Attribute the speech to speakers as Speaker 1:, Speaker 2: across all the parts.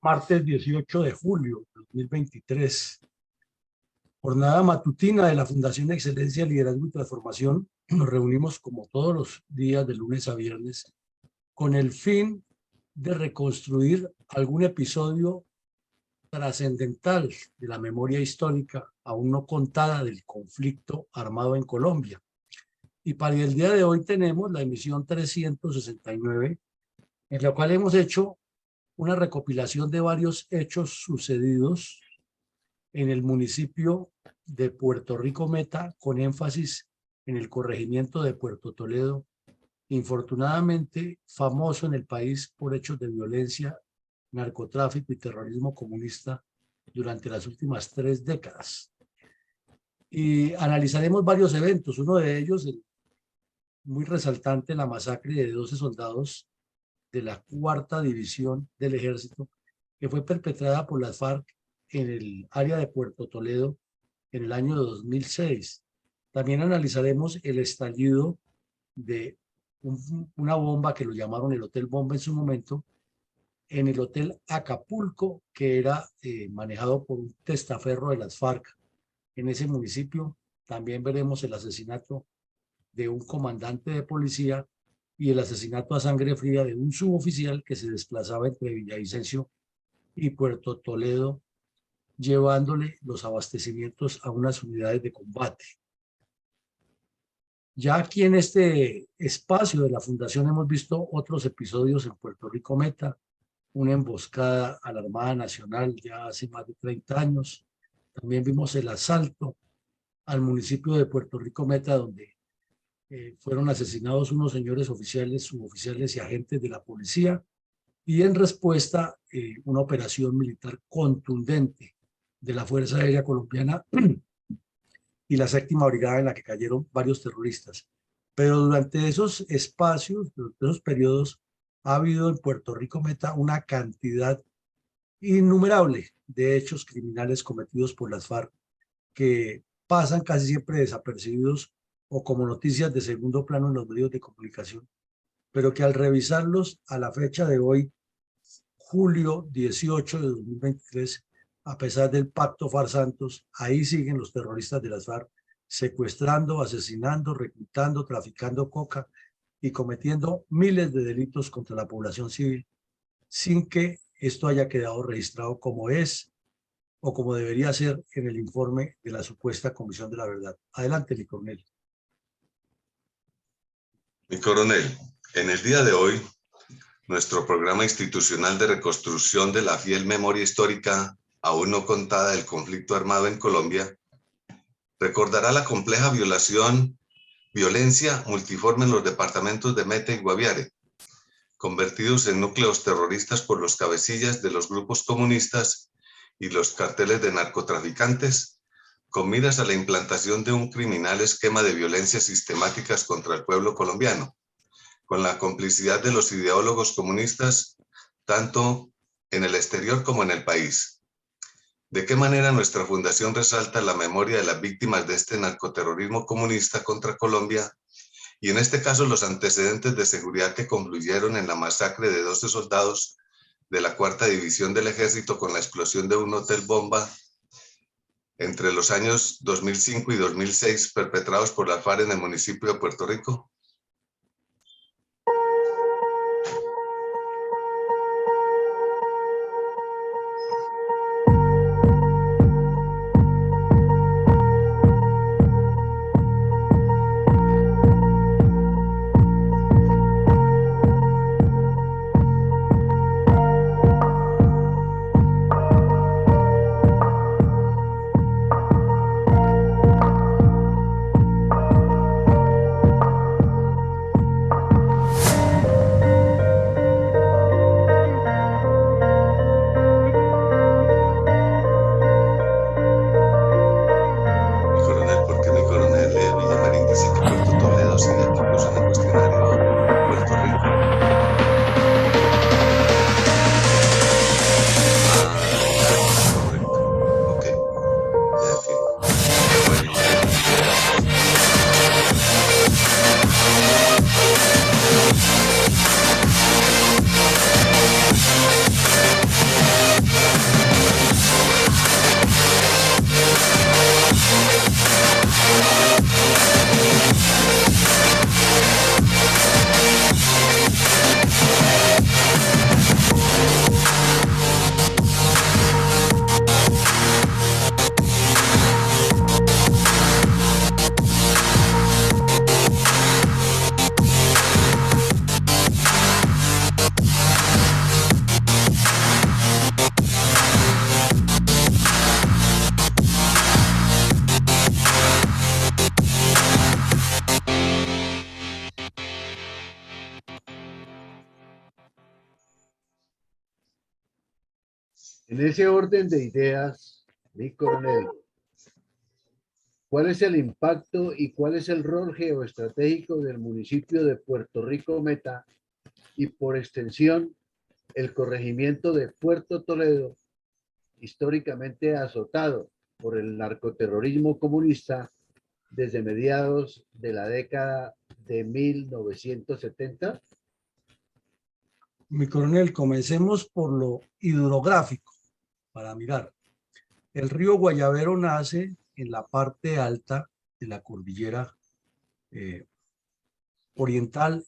Speaker 1: Martes 18 de julio de 2023. Jornada matutina de la Fundación Excelencia, Liderazgo y Transformación. Nos reunimos como todos los días de lunes a viernes con el fin de reconstruir algún episodio trascendental de la memoria histórica aún no contada del conflicto armado en Colombia. Y para el día de hoy tenemos la emisión 369, en la cual hemos hecho una recopilación de varios hechos sucedidos en el municipio de Puerto Rico Meta, con énfasis en el corregimiento de Puerto Toledo, infortunadamente famoso en el país por hechos de violencia, narcotráfico y terrorismo comunista durante las últimas 3 décadas. Y analizaremos varios eventos, uno de ellos, muy resaltante, la masacre de 12 soldados de la 4ª División del Ejército, que fue perpetrada por las FARC en el área de Puerto Toledo en el año 2006. También analizaremos el estallido de una bomba que lo llamaron el Hotel Bomba en su momento, en el Hotel Acapulco, que era manejado por un testaferro de las FARC en ese municipio. También veremos el asesinato de un comandante de policía y el asesinato a sangre fría de un suboficial que se desplazaba entre Villavicencio y Puerto Toledo, llevándole los abastecimientos a unas unidades de combate. Ya aquí en este espacio de la Fundación hemos visto otros episodios en Puerto Rico Meta, una emboscada a la Armada Nacional ya hace más de 30 años. También vimos el asalto al municipio de Puerto Rico Meta, donde fueron asesinados unos señores oficiales, suboficiales y agentes de la policía, y en respuesta una operación militar contundente de la Fuerza Aérea Colombiana y la 7ª Brigada, en la que cayeron varios terroristas. Pero durante esos espacios, durante esos periodos, ha habido en Puerto Rico Meta una cantidad innumerable de hechos criminales cometidos por las FARC que pasan casi siempre desapercibidos o como noticias de segundo plano en los medios de comunicación, pero que al revisarlos a la fecha de hoy, julio 18 de 2023, a pesar del pacto FARC-Santos, ahí siguen los terroristas de las FARC secuestrando, asesinando, reclutando, traficando coca y cometiendo miles de delitos contra la población civil, sin que esto haya quedado registrado como es o como debería ser en el informe de la supuesta Comisión de la Verdad. Adelante, mi coronel.
Speaker 2: Mi coronel, en el día de hoy, nuestro programa institucional de reconstrucción de la fiel memoria histórica aún no contada del conflicto armado en Colombia recordará la compleja violencia multiforme en los departamentos de Meta y Guaviare, convertidos en núcleos terroristas por los cabecillas de los grupos comunistas y los carteles de narcotraficantes, con miras a la implantación de un criminal esquema de violencias sistemáticas contra el pueblo colombiano, con la complicidad de los ideólogos comunistas, tanto en el exterior como en el país. ¿De qué manera nuestra fundación resalta la memoria de las víctimas de este narcoterrorismo comunista contra Colombia, y en este caso los antecedentes de seguridad que confluyeron en la masacre de 12 soldados de la 4ª División del Ejército con la explosión de un hotel bomba entre los años 2005 y 2006 perpetrados por la FARC en el municipio de Puerto Rico?
Speaker 3: En ese orden de ideas, mi coronel, ¿cuál es el impacto y cuál es el rol geoestratégico del municipio de Puerto Rico Meta y por extensión el corregimiento de Puerto Toledo, históricamente azotado por el narcoterrorismo comunista desde mediados de la década de 1970?
Speaker 1: Mi coronel, comencemos por lo hidrográfico para mirar. El río Guayavero nace en la parte alta de la cordillera oriental,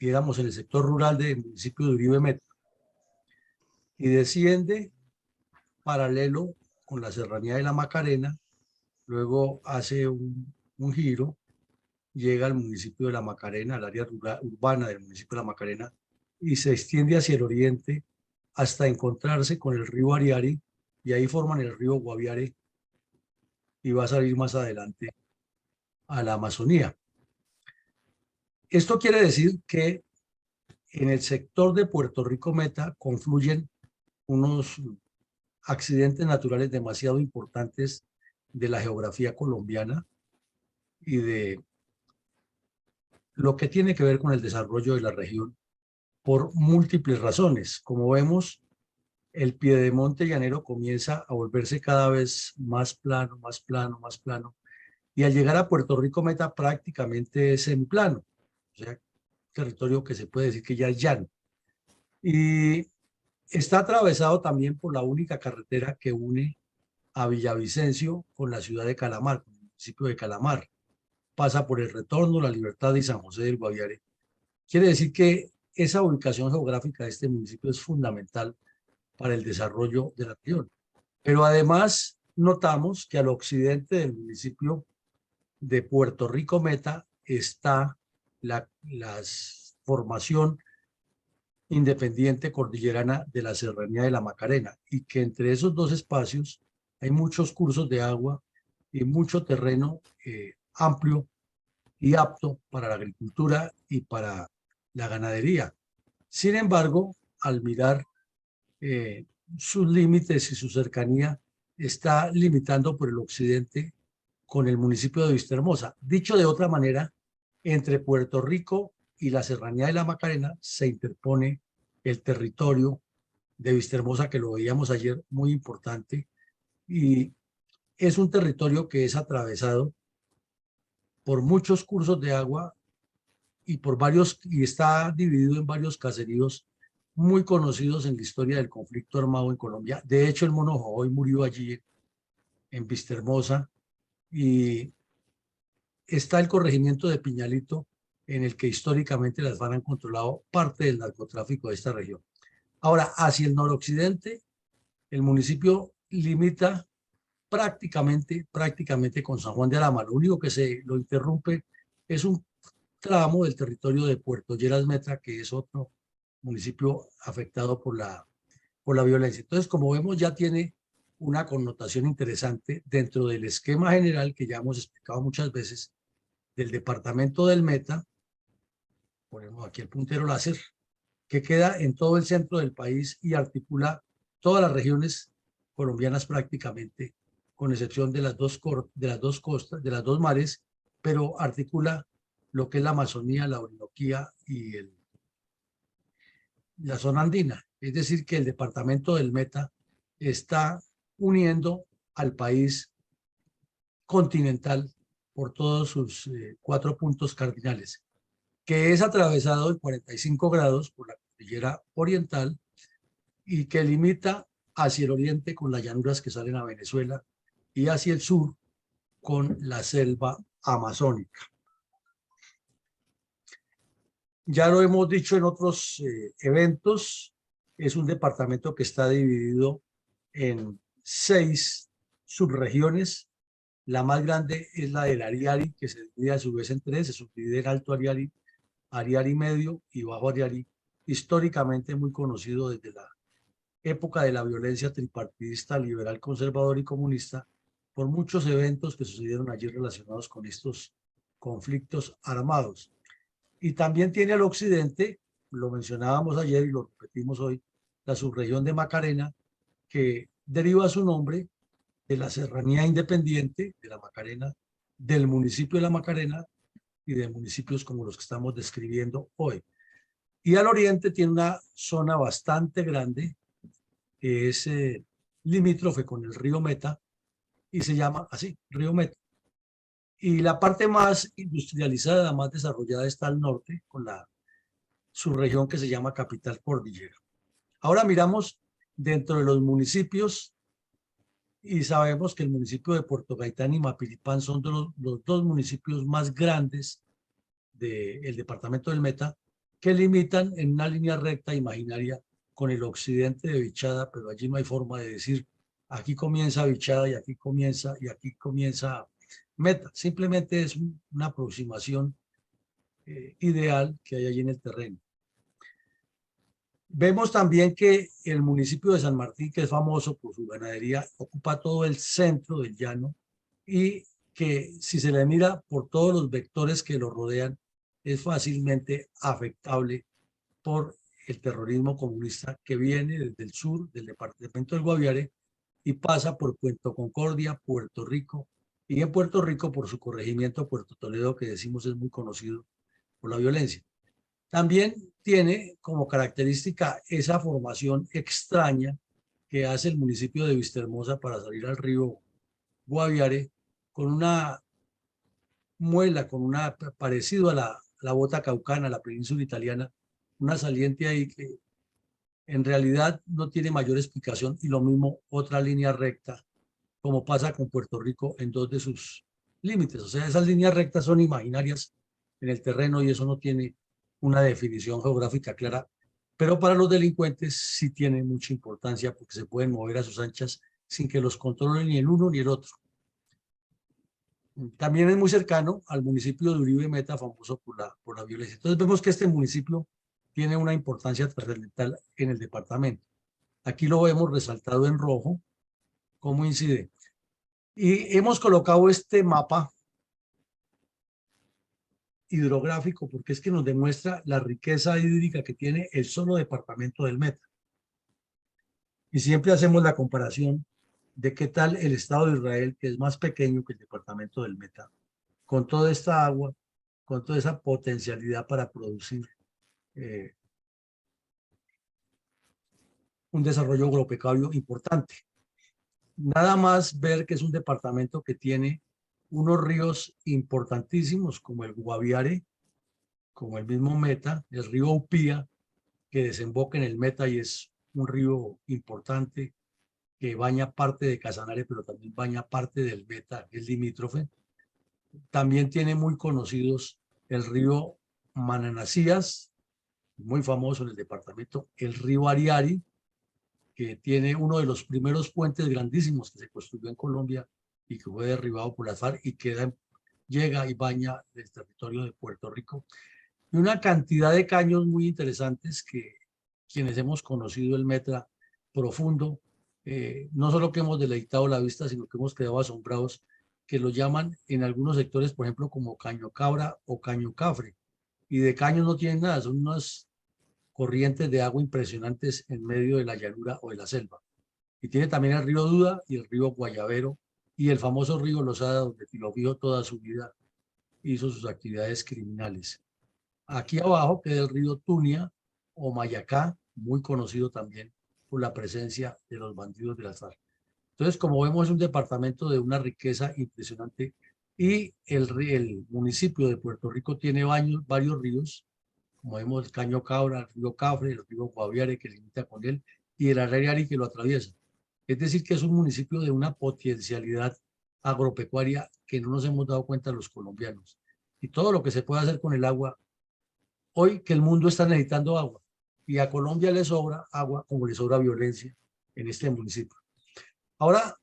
Speaker 1: digamos en el sector rural del municipio de Uribe Meta, y desciende paralelo con la serranía de la Macarena, luego hace un giro, llega al municipio de la Macarena, al área urbana del municipio de la Macarena, y se extiende hacia el oriente hasta encontrarse con el río Ariari, y ahí forman el río Guaviare, y va a salir más adelante a la Amazonía. Esto quiere decir que en el sector de Puerto Rico Meta confluyen unos accidentes naturales demasiado importantes de la geografía colombiana y de lo que tiene que ver con el desarrollo de la región por múltiples razones. Como vemos, el piedemonte llanero comienza a volverse cada vez más plano, más plano, más plano, y al llegar a Puerto Rico Meta prácticamente es en plano, o sea, territorio que se puede decir que ya es llano. Y está atravesado también por la única carretera que une a Villavicencio con la ciudad de Calamar, con el municipio de Calamar. Pasa por el Retorno, La Libertad y San José del Guaviare. Quiere decir que esa ubicación geográfica de este municipio es fundamental para el desarrollo de la región. Pero además notamos que al occidente del municipio de Puerto Rico Meta está la formación independiente cordillerana de la Serranía de la Macarena, y que entre esos dos espacios hay muchos cursos de agua y mucho terreno amplio y apto para la agricultura y para la ganadería. Sin embargo, al mirar sus límites y su cercanía, está limitando por el occidente con el municipio de Vistahermosa. Dicho de otra manera, entre Puerto Rico y la Serranía de la Macarena se interpone el territorio de Vistahermosa, que lo veíamos ayer, muy importante, y es un territorio que es atravesado por muchos cursos de agua y por varios, y está dividido en varios caseríos muy conocidos en la historia del conflicto armado en Colombia. De hecho, el Mono Jojoy murió allí en Vistahermosa, y está el corregimiento de Piñalito, en el que históricamente las FARC han controlado parte del narcotráfico de esta región. Ahora, hacia el noroccidente, el municipio limita prácticamente con San Juan de Arama. Lo único que se lo interrumpe es un tramo del territorio de Puerto Lleras Metra, que es otro municipio afectado por la violencia. Entonces, como vemos, ya tiene una connotación interesante dentro del esquema general que ya hemos explicado muchas veces del departamento del Meta. Ponemos aquí el puntero láser, que queda en todo el centro del país y articula todas las regiones colombianas prácticamente, con excepción de las dos costas, de las dos mares, pero articula lo que es la Amazonía, la Orinoquía y la zona andina. Es decir, que el departamento del Meta está uniendo al país continental por todos sus 4 puntos cardinales, que es atravesado en 45 grados por la cordillera oriental y que limita hacia el oriente con las llanuras que salen a Venezuela y hacia el sur con la selva amazónica. Ya lo hemos dicho en otros eventos, es un departamento que está dividido en 6 subregiones. La más grande es la del Ariari, que se divide a su vez en 3, se subdivide en Alto Ariari, Ariari Medio y Bajo Ariari, históricamente muy conocido desde la época de la violencia tripartidista, liberal, conservador y comunista, por muchos eventos que sucedieron allí relacionados con estos conflictos armados. Y también tiene al occidente, lo mencionábamos ayer y lo repetimos hoy, la subregión de Macarena, que deriva su nombre de la Serranía Independiente de la Macarena, del municipio de la Macarena y de municipios como los que estamos describiendo hoy. Y al oriente tiene una zona bastante grande que es limítrofe con el río Meta y se llama así, río Meta. Y la parte más industrializada, más desarrollada está al norte, con la subregión que se llama Capital Cordillera. Ahora miramos dentro de los municipios y sabemos que el municipio de Puerto Gaitán y Mapilipán son los dos municipios más grandes del departamento del Meta, que limitan en una línea recta imaginaria con el occidente de Vichada, pero allí no hay forma de decir aquí comienza Vichada y aquí comienza Meta. Simplemente es una aproximación ideal que hay allí en el terreno. Vemos también que el municipio de San Martín, que es famoso por su ganadería, ocupa todo el centro del llano y que si se le mira por todos los vectores que lo rodean, es fácilmente afectable por el terrorismo comunista que viene desde el sur del departamento del Guaviare y pasa por Puerto Concordia, Puerto Rico, y en Puerto Rico por su corregimiento Puerto Toledo, que decimos es muy conocido por la violencia. También tiene como característica esa formación extraña que hace el municipio de Vistahermosa para salir al río Guaviare con una muela, con una parecido a la bota caucana, la península italiana, una saliente ahí que en realidad no tiene mayor explicación y lo mismo otra línea recta, como pasa con Puerto Rico en dos de sus límites. O sea, esas líneas rectas son imaginarias en el terreno y eso no tiene una definición geográfica clara, pero para los delincuentes sí tiene mucha importancia porque se pueden mover a sus anchas sin que los controlen ni el uno ni el otro. También es muy cercano al municipio de Uribe Meta, famoso por la violencia. Entonces vemos que este municipio tiene una importancia trascendental en el departamento. Aquí lo vemos resaltado en rojo, cómo incide. Y hemos colocado este mapa hidrográfico porque es que nos demuestra la riqueza hídrica que tiene el solo departamento del Meta. Y siempre hacemos la comparación de qué tal el Estado de Israel, que es más pequeño que el departamento del Meta, con toda esta agua, con toda esa potencialidad para producir un desarrollo agropecuario importante. Nada más ver que es un departamento que tiene unos ríos importantísimos como el Guaviare, como el mismo Meta, el río Upía, que desemboca en el Meta y es un río importante que baña parte de Casanare, pero también baña parte del Meta, el limítrofe. También tiene muy conocidos el río Mananacías, muy famoso en el departamento, el río Ariari, que tiene uno de los primeros puentes grandísimos que se construyó en Colombia y que fue derribado por las FARC y llega y baña el territorio de Puerto Rico. Y una cantidad de caños muy interesantes que quienes hemos conocido el Meta profundo, no solo que hemos deleitado la vista, sino que hemos quedado asombrados, que lo llaman en algunos sectores, por ejemplo, como caño cabra o caño cafre. Y de caños no tienen nada, son unas corrientes de agua impresionantes en medio de la llanura o de la selva. Y tiene también el río Duda y el río Guayabero y el famoso río Lozada, donde Filofío toda su vida hizo sus actividades criminales. Aquí abajo queda el río Tunia o Mayacá, muy conocido también por la presencia de los bandidos de las FARC. Entonces, como vemos, es un departamento de una riqueza impresionante y el municipio de Puerto Rico tiene varios ríos, como vemos el Caño Cabra, el río Cafre, el río Guaviare que limita con él y el Arariari que lo atraviesa. Es decir, que es un municipio de una potencialidad agropecuaria que no nos hemos dado cuenta los colombianos. Y todo lo que se puede hacer con el agua, hoy que el mundo está necesitando agua y a Colombia le sobra agua como le sobra violencia en este municipio. Ahora,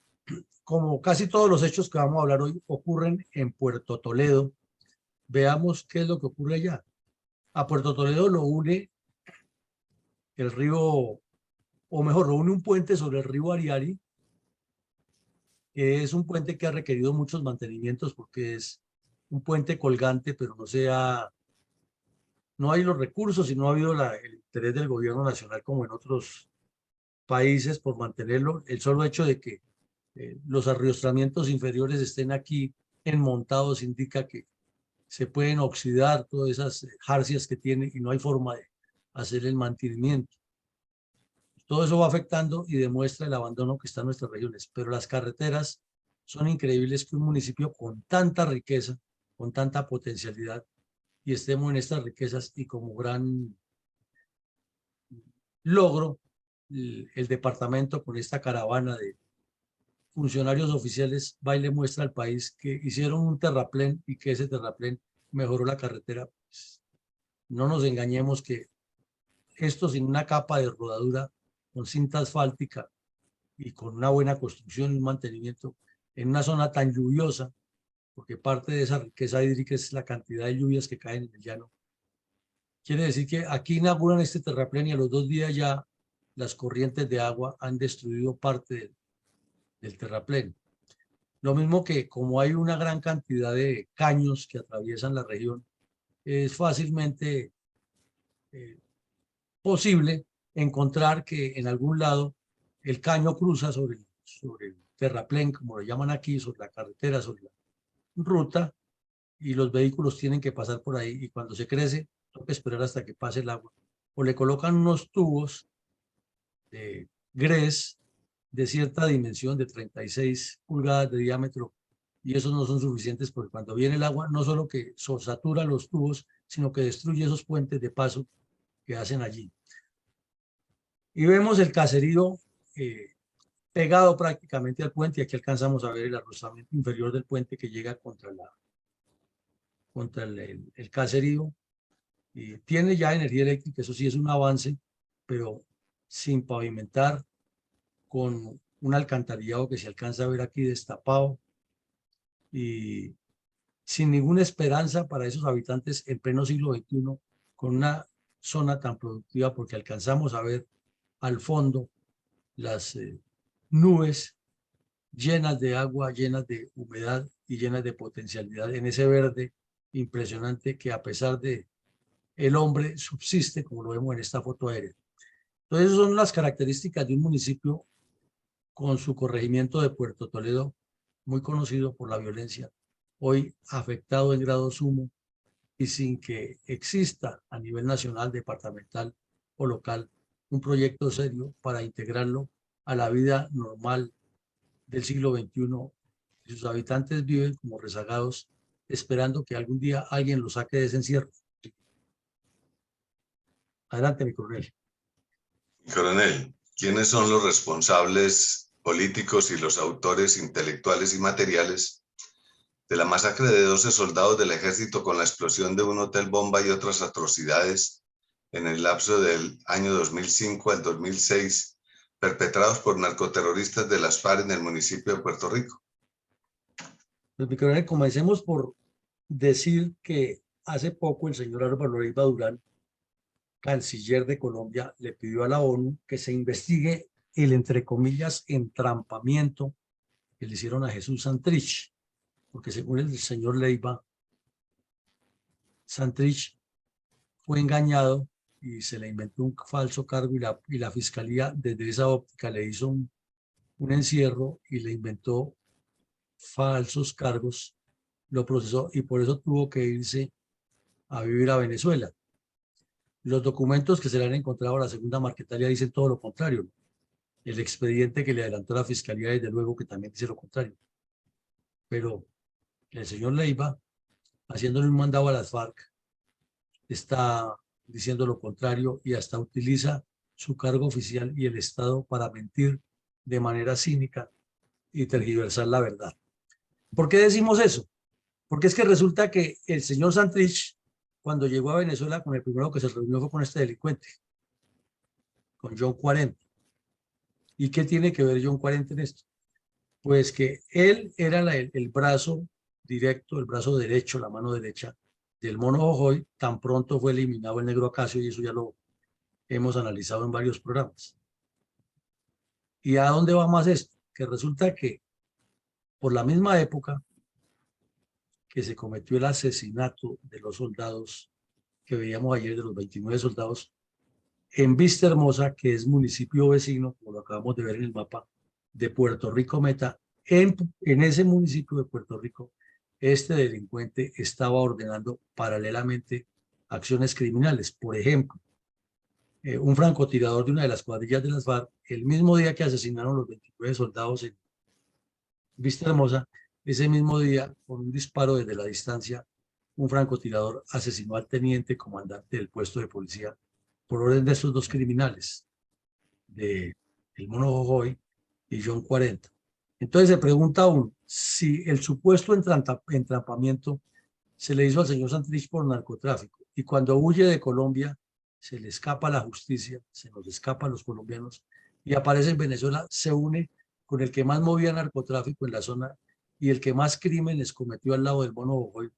Speaker 1: como casi todos los hechos que vamos a hablar hoy ocurren en Puerto Toledo, veamos qué es lo que ocurre allá. A Puerto Toledo lo une el río, o mejor, lo une un puente sobre el río Ariari, que es un puente que ha requerido muchos mantenimientos porque es un puente colgante, pero no hay los recursos y no ha habido el interés del gobierno nacional como en otros países por mantenerlo. El solo hecho de que los arriostramientos inferiores estén aquí enmontados indica que se pueden oxidar todas esas jarcias que tiene y no hay forma de hacer el mantenimiento. Todo eso va afectando y demuestra el abandono que está en nuestras regiones. Pero las carreteras son increíbles, que un municipio con tanta riqueza, con tanta potencialidad, y estemos en estas riquezas, y como gran logro, el departamento con esta caravana de funcionarios oficiales va y le muestra al país que hicieron un terraplén y que ese terraplén mejoró la carretera. Pues, no nos engañemos que esto sin una capa de rodadura, con cinta asfáltica y con una buena construcción y un mantenimiento en una zona tan lluviosa, porque parte de esa riqueza hídrica es la cantidad de lluvias que caen en el llano. Quiere decir que aquí inauguran este terraplén y a los 2 días ya las corrientes de agua han destruido parte del terraplén. Lo mismo que como hay una gran cantidad de caños que atraviesan la región, es fácilmente posible encontrar que en algún lado el caño cruza sobre el terraplén, como lo llaman aquí, sobre la carretera, sobre la ruta, y los vehículos tienen que pasar por ahí, y cuando se crece, toca esperar hasta que pase el agua. O le colocan unos tubos de grés de cierta dimensión, de 36 pulgadas de diámetro, y esos no son suficientes porque cuando viene el agua, no solo que satura los tubos, sino que destruye esos puentes de paso que hacen allí. Y vemos el caserío pegado prácticamente al puente, y aquí alcanzamos a ver el arrozamiento inferior del puente que llega contra el caserío. Y tiene ya energía eléctrica, eso sí es un avance, pero sin pavimentar, con un alcantarillado que se alcanza a ver aquí destapado, y sin ninguna esperanza para esos habitantes en pleno siglo XXI, con una zona tan productiva, porque alcanzamos a ver al fondo las nubes llenas de agua, llenas de humedad y llenas de potencialidad en ese verde impresionante que, a pesar de el hombre, subsiste, como lo vemos en esta foto aérea. Entonces, esas son las características de un municipio con su corregimiento de Puerto Toledo, muy conocido por la violencia, hoy afectado en grado sumo y sin que exista a nivel nacional, departamental o local un proyecto serio para integrarlo a la vida normal del siglo XXI. Y sus habitantes viven como rezagados, esperando que algún día alguien los saque de ese encierro. Adelante, mi coronel.
Speaker 2: Coronel, ¿quiénes son los responsables políticos y los autores intelectuales y materiales de la masacre de 12 soldados del ejército con la explosión de un hotel bomba y otras atrocidades en el lapso del año 2005 al 2006, perpetrados por narcoterroristas de las FARC en el municipio de Puerto Rico?
Speaker 1: Pues, mi coronel, comencemos por decir que hace poco el señor Álvaro Leiva Durán, canciller de Colombia, le pidió a la ONU que se investigue el, entre comillas, entrampamiento que le hicieron a Jesús Santrich, porque según el señor Leiva, Santrich fue engañado y se le inventó un falso cargo, y la fiscalía desde esa óptica le hizo un encierro y le inventó falsos cargos, lo procesó y por eso tuvo que irse a vivir a Venezuela. Los documentos que se le han encontrado a la segunda Marquetalia dicen todo lo contrario. El expediente que le adelantó la fiscalía, desde luego, que también dice lo contrario. Pero el señor Leiva, haciéndole un mandado a las FARC, está diciendo lo contrario y hasta utiliza su cargo oficial y el Estado para mentir de manera cínica y tergiversar la verdad. ¿Por qué decimos eso? Porque es que resulta que el señor Santrich, cuando llegó a Venezuela, con el primero que se reunió fue con este delincuente, con John 40. ¿Y qué tiene que ver John 40 en esto? Pues que él era el brazo directo, el brazo derecho, la mano derecha del Mono Jojoy, tan pronto fue eliminado el Negro Acacio, y eso ya lo hemos analizado en varios programas. ¿Y a dónde va más esto? Que resulta que por la misma época que se cometió el asesinato de los soldados que veíamos ayer, de los 29 soldados, en Vista Hermosa, que es municipio vecino, como lo lo acabamos de ver en el mapa, de Puerto Rico Meta. En ese municipio de Puerto Rico, este delincuente estaba ordenando paralelamente acciones criminales. Por ejemplo, un francotirador de una de las cuadrillas de las FARC, el mismo día que asesinaron los 29 soldados en Vista Hermosa, ese mismo día, con un disparo desde la distancia, un francotirador asesinó al teniente comandante del puesto de policía por orden de estos dos criminales, de el Mono Jojoy y John 40. Entonces se pregunta uno, si el supuesto entrampamiento se le hizo al señor Santrich por narcotráfico y cuando huye de Colombia se le escapa a la justicia, se nos escapa a los colombianos y aparece en Venezuela, se une con el que más movía narcotráfico en la zona y el que más crímenes cometió al lado del Mono Jojoy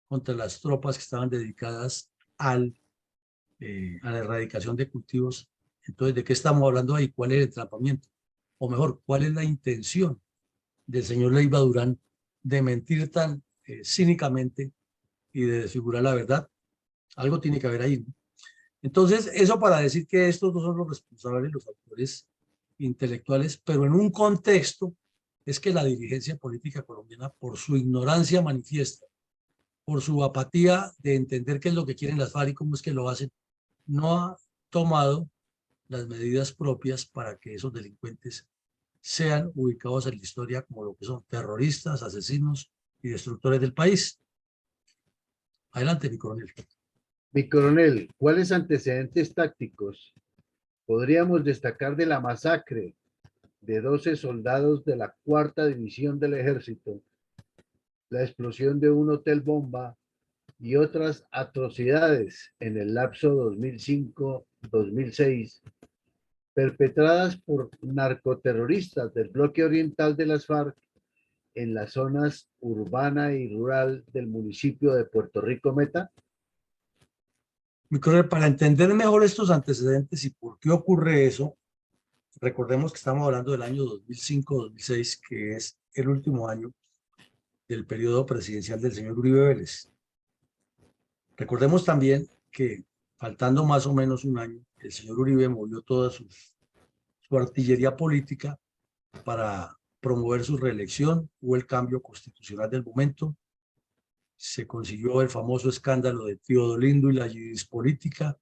Speaker 1: contra las tropas que estaban dedicadas a la erradicación de cultivos. Entonces, ¿de qué estamos hablando ahí? ¿Cuál es el atrapamiento? O mejor, ¿cuál es la intención del señor Leiva Durán de mentir tan cínicamente y de desfigurar la verdad? Algo tiene que haber ahí, ¿no? Entonces, eso para decir que estos dos son los responsables, los autores intelectuales, pero en un contexto es que la dirigencia política colombiana, por su ignorancia manifiesta, por su apatía de entender qué es lo que quieren las FARC y cómo es que lo hacen, no ha tomado las medidas propias para que esos delincuentes sean ubicados en la historia como lo que son terroristas, asesinos y destructores del país. Adelante, mi coronel.
Speaker 3: Mi coronel, ¿cuáles antecedentes tácticos podríamos destacar de la masacre de 12 soldados de la 4ª División del Ejército, la explosión de un hotel bomba y otras atrocidades en el lapso 2005-2006, perpetradas por narcoterroristas del bloque oriental de las FARC en las zonas urbana y rural del municipio de Puerto Rico Meta?
Speaker 1: Mi coronel, para entender mejor estos antecedentes y por qué ocurre eso, recordemos que estamos hablando del año 2005-2006, que es el último año del periodo presidencial del señor Uribe Vélez. Recordemos también que, faltando más o menos un año, el señor Uribe movió toda su artillería política para promover su reelección. Hubo el cambio constitucional del momento. Se consiguió el famoso escándalo de Teodolindo y la yidis política,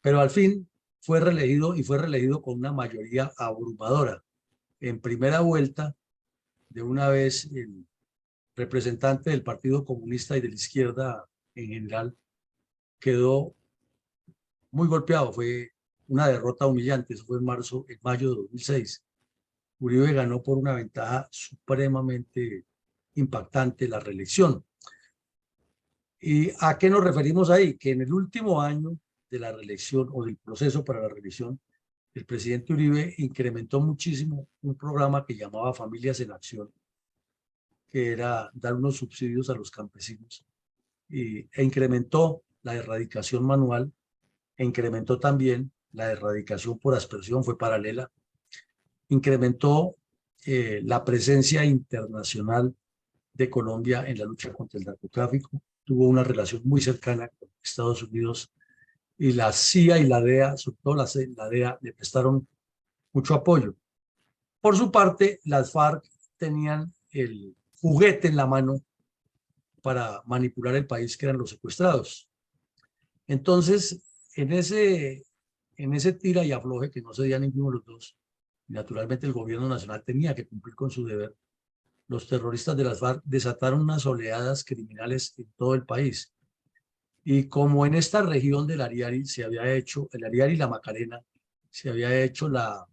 Speaker 1: pero al fin fue reelegido y fue reelegido con una mayoría abrumadora. En primera vuelta, de una vez, el representante del Partido Comunista y de la izquierda en general quedó muy golpeado. Fue una derrota humillante. Eso fue en mayo de 2006. Uribe ganó por una ventaja supremamente impactante la reelección. ¿Y a qué nos referimos ahí? Que en el último año de la reelección o del proceso para la reelección, el presidente Uribe incrementó muchísimo un programa que llamaba Familias en Acción, que era dar unos subsidios a los campesinos, e incrementó la erradicación manual, e incrementó también la erradicación por aspersión, fue paralela, incrementó la presencia internacional de Colombia en la lucha contra el narcotráfico, tuvo una relación muy cercana con Estados Unidos y la CIA y la DEA, sobre todo la DEA, le prestaron mucho apoyo. Por su parte, las FARC tenían el juguete en la mano para manipular el país, que eran los secuestrados. Entonces, en ese tira y afloje que no se dio a ninguno de los dos, naturalmente el gobierno nacional tenía que cumplir con su deber. Los terroristas de las FARC desataron unas oleadas criminales en todo el país. Y como en esta región del Ariari se había hecho, el Ariari y la Macarena, se había hecho la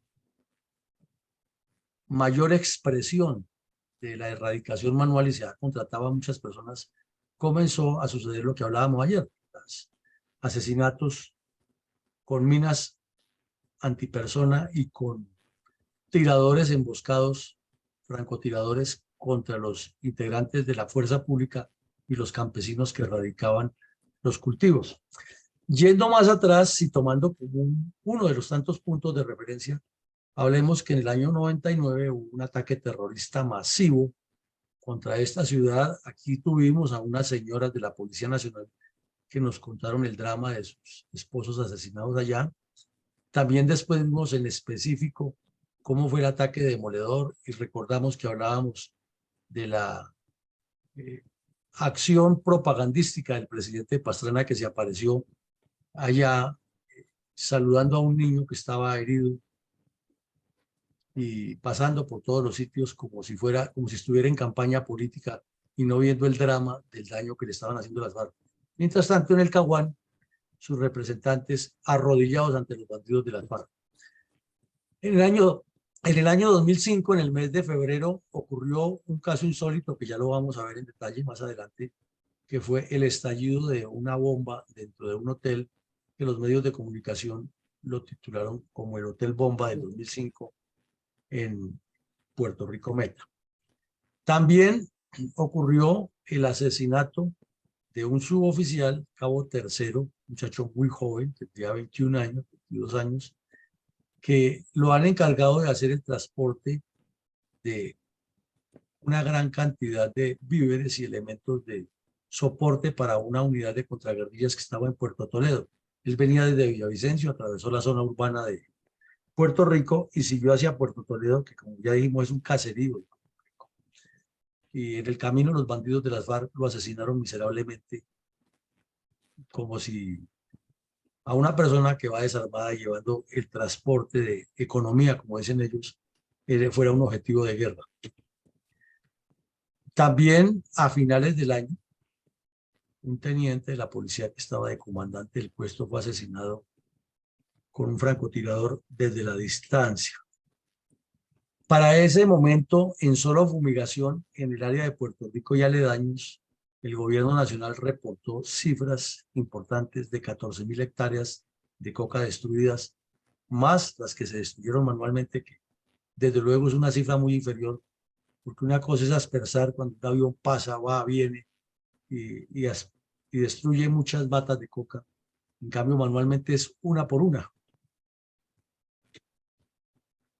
Speaker 1: mayor expresión de la erradicación manual y se contrataba a muchas personas, comenzó a suceder lo que hablábamos ayer, los asesinatos con minas antipersona y con tiradores emboscados, francotiradores contra los integrantes de la fuerza pública y los campesinos que erradicaban los cultivos. Yendo más atrás y tomando como uno de los tantos puntos de referencia, hablemos que en el año 99 hubo un ataque terrorista masivo contra esta ciudad. Aquí tuvimos a unas señoras de la Policía Nacional que nos contaron el drama de sus esposos asesinados allá. También después vimos en específico cómo fue el ataque demoledor y recordamos que hablábamos de la acción propagandística del presidente Pastrana, que se apareció allá saludando a un niño que estaba herido y pasando por todos los sitios como si estuviera en campaña política y no viendo el drama del daño que le estaban haciendo las FARC. Mientras tanto, en el Caguán, sus representantes arrodillados ante los bandidos de las FARC. En el año 2005, en el mes de febrero, ocurrió un caso insólito que ya lo vamos a ver en detalle más adelante, que fue el estallido de una bomba dentro de un hotel que los medios de comunicación lo titularon como el Hotel Bomba del 2005 en Puerto Rico Meta. También ocurrió el asesinato de un suboficial, cabo tercero, muchacho muy joven, que tenía 21 años, 22 años, que lo han encargado de hacer el transporte de una gran cantidad de víveres y elementos de soporte para una unidad de contraguerrillas que estaba en Puerto Toledo. Él venía desde Villavicencio, atravesó la zona urbana de Puerto Rico y siguió hacia Puerto Toledo, que como ya dijimos es un caserío. Y en el camino los bandidos de las FARC lo asesinaron miserablemente, como si a una persona que va desarmada llevando el transporte de economía, como dicen ellos, fuera un objetivo de guerra. También a finales del año, un teniente de la policía que estaba de comandante del puesto fue asesinado con un francotirador desde la distancia. Para ese momento, en solo fumigación en el área de Puerto Rico y aledaños, el gobierno nacional reportó cifras importantes de 14.000 hectáreas de coca destruidas, más las que se destruyeron manualmente, que desde luego es una cifra muy inferior, porque una cosa es aspersar cuando un avión pasa, va, viene y destruye muchas matas de coca. En cambio, manualmente es una por una.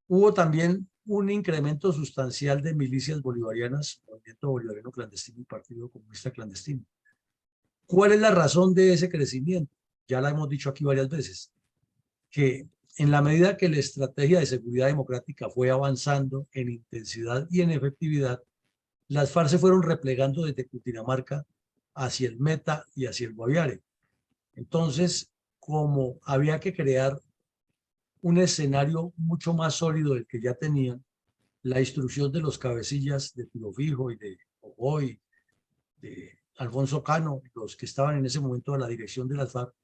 Speaker 1: Hubo también un incremento sustancial de milicias bolivarianas, Movimiento Bolivariano Clandestino y Partido Comunista Clandestino. ¿Cuál es la razón de ese crecimiento? Ya la hemos dicho aquí varias veces, que en la medida que la estrategia de seguridad democrática fue avanzando en intensidad y en efectividad, las FARC se fueron replegando desde Cundinamarca hacia el Meta y hacia el Guaviare. Entonces, como había que crear un escenario mucho más sólido del que ya tenían, la instrucción de los cabecillas de Tiro Fijo y de Ogoy, de Alfonso Cano, los que estaban en ese momento a la dirección de las FARC,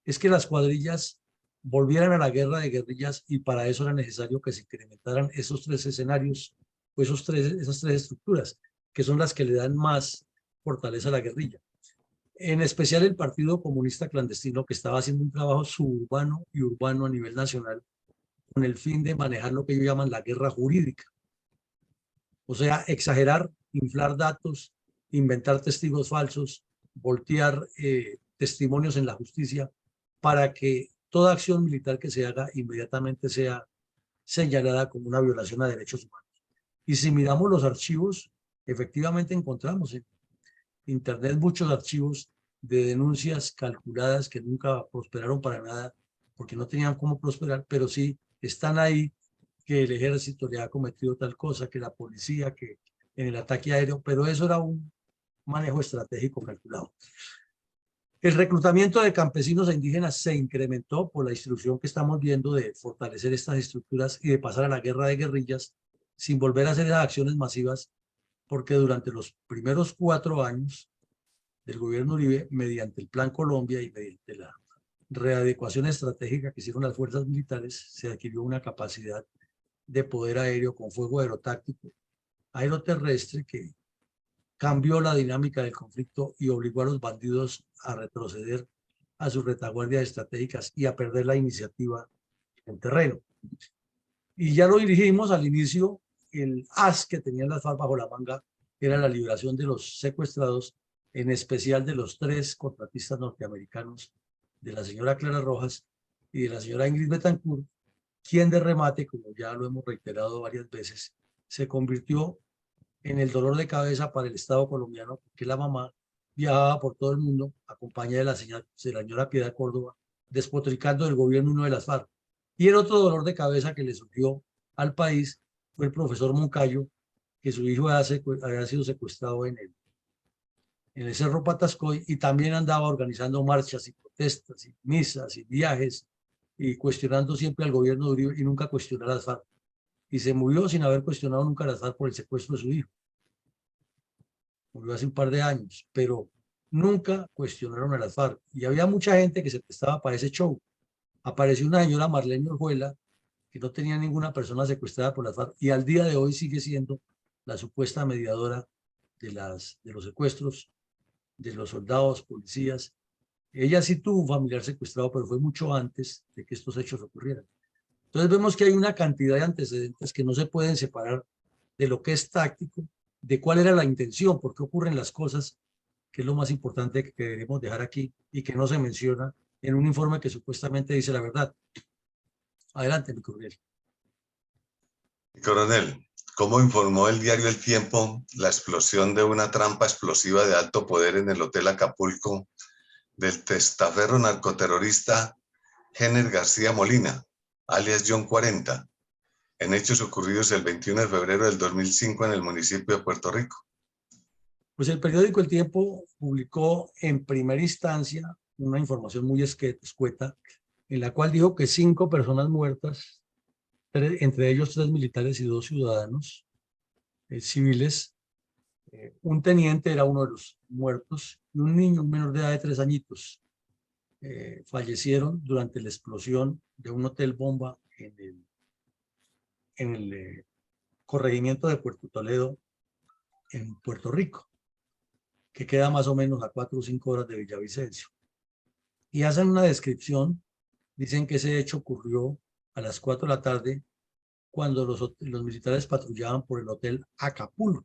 Speaker 1: es que las cuadrillas volvieran a la guerra de guerrillas y para eso era necesario que se incrementaran esos tres escenarios, o esas tres estructuras, que son las que le dan más fortaleza a la guerrilla. En especial el Partido Comunista Clandestino, que estaba haciendo un trabajo suburbano y urbano a nivel nacional con el fin de manejar lo que ellos llaman la guerra jurídica. O sea, exagerar, inflar datos, inventar testigos falsos, voltear testimonios en la justicia para que toda acción militar que se haga inmediatamente sea señalada como una violación a derechos humanos. Y si miramos los archivos, efectivamente encontramos en Internet muchos archivos de denuncias calculadas que nunca prosperaron para nada, porque no tenían cómo prosperar, pero sí están ahí, que el ejército le ha cometido tal cosa, que la policía, que en el ataque aéreo, pero eso era un manejo estratégico calculado. El reclutamiento de campesinos e indígenas se incrementó por la instrucción que estamos viendo de fortalecer estas estructuras y de pasar a la guerra de guerrillas sin volver a hacer esas acciones masivas, porque durante los primeros 4 años del gobierno Uribe, mediante el Plan Colombia y mediante la readecuación estratégica que hicieron las fuerzas militares, se adquirió una capacidad de poder aéreo con fuego aerotáctico, aeroterrestre, que cambió la dinámica del conflicto y obligó a los bandidos a retroceder a sus retaguardias estratégicas y a perder la iniciativa en terreno. Y ya lo dirigimos al inicio, el as que tenían las FARC bajo la manga era la liberación de los secuestrados, en especial de los 3 contratistas norteamericanos, de la señora Clara Rojas y de la señora Ingrid Betancourt, quien de remate, como ya lo hemos reiterado varias veces, se convirtió en el dolor de cabeza para el Estado colombiano, porque la mamá viajaba por todo el mundo, acompañada de la señora Piedad Córdoba, despotricando del gobierno uno de las FARC. Y el otro dolor de cabeza que le surgió al país fue el profesor Moncayo, que su hijo había sido secuestrado en el Cerro Patascoy y también andaba organizando marchas y protestas y misas y viajes y cuestionando siempre al gobierno de Uribe y nunca cuestionó a las FARC. Y se murió sin haber cuestionado nunca a las FARC por el secuestro de su hijo. Murió hace un par de años, pero nunca cuestionaron a las FARC. Y había mucha gente que se prestaba para ese show. Apareció una señora Marlene Orjuela, que no tenía ninguna persona secuestrada por las FARC, y al día de hoy sigue siendo la supuesta mediadora de los secuestros de los soldados, policías. Ella sí tuvo un familiar secuestrado, pero fue mucho antes de que estos hechos ocurrieran. Entonces vemos que hay una cantidad de antecedentes que no se pueden separar de lo que es táctico, de cuál era la intención, por qué ocurren las cosas, que es lo más importante que queremos dejar aquí y que no se menciona en un informe que supuestamente dice la verdad. Adelante, mi coronel.
Speaker 2: Coronel, ¿cómo informó el diario El Tiempo la explosión de una trampa explosiva de alto poder en el Hotel Acapulco del testaferro narcoterrorista Jenner García Molina, alias John 40, en hechos ocurridos el 21 de febrero del 2005 en el municipio de Puerto Rico?
Speaker 1: Pues el periódico El Tiempo publicó en primera instancia una información muy escueta, en la cual dijo que 5 personas muertas, entre ellos 3 militares y 2 ciudadanos civiles, un teniente era uno de los muertos, y un niño, un menor de edad de 3 añitos, fallecieron durante la explosión de un hotel bomba en el corregimiento de Puerto Toledo, en Puerto Rico, que queda más o menos a 4 o 5 horas de Villavicencio. Y hacen una descripción, dicen que ese hecho ocurrió a las 4 de la tarde, cuando los militares patrullaban por el Hotel Acapulco,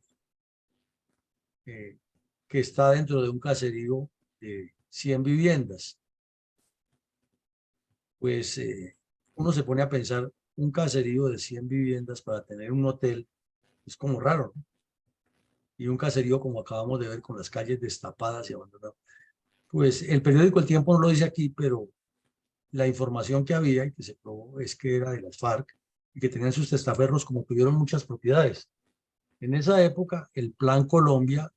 Speaker 1: que está dentro de un caserío de 100 viviendas. Pues uno se pone a pensar, un caserío de 100 viviendas para tener un hotel es como raro, ¿no? Y un caserío como acabamos de ver con las calles destapadas y abandonadas. Pues el periódico El Tiempo no lo dice aquí, pero la información que había y que se probó es que era de las FARC y que tenían sus testaferros, como tuvieron muchas propiedades. En esa época, el Plan Colombia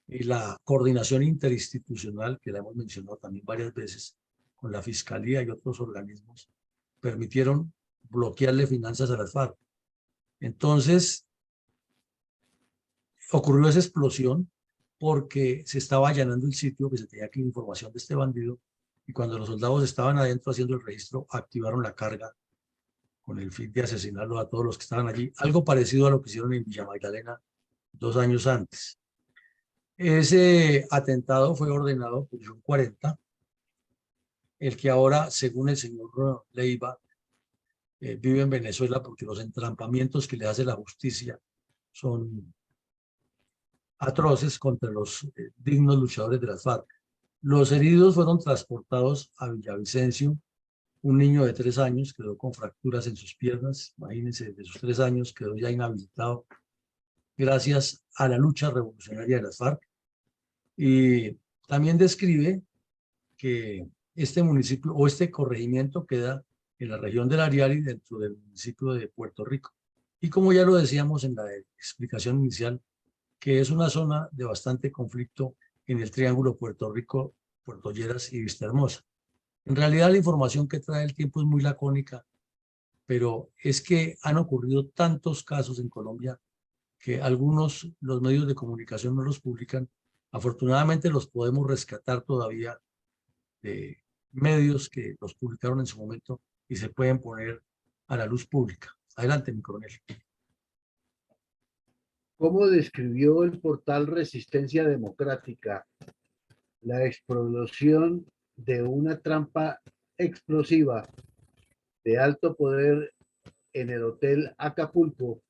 Speaker 1: y la coordinación interinstitucional, que la hemos mencionado también varias veces, con la Fiscalía y otros organismos, permitieron bloquearle finanzas a las FARC. Entonces, ocurrió esa explosión porque se estaba allanando el sitio, que se tenía aquí información de este bandido, y cuando los soldados estaban adentro haciendo el registro, activaron la carga con el fin de asesinarlos a todos los que estaban allí. Algo parecido a lo que hicieron en Villa Magdalena 2 años antes. Ese atentado fue ordenado por John 40, el que ahora, según el señor Leiva, vive en Venezuela porque los entrampamientos que le hace la justicia son atroces contra los dignos luchadores de las FARC. Los heridos fueron transportados a Villavicencio. Un niño de 3 años quedó con fracturas en sus piernas. Imagínense, de sus 3 años quedó ya inhabilitado gracias a la lucha revolucionaria de las FARC. Y también describe que este municipio o este corregimiento queda en la región del Ariari, dentro del municipio de Puerto Rico. Y como ya lo decíamos en la explicación inicial, que es una zona de bastante conflicto en el triángulo Puerto Rico, Puerto Lleras y Vistahermosa. En realidad la información que trae El Tiempo es muy lacónica, pero es que han ocurrido tantos casos en Colombia que algunos, los medios de comunicación no los publican. Afortunadamente los podemos rescatar todavía de medios que los publicaron en su momento y se pueden poner a la luz pública. Adelante, mi coronel.
Speaker 3: ¿Cómo describió el portal Resistencia Democrática la explosión de una trampa explosiva de alto poder en el Hotel Acapulco,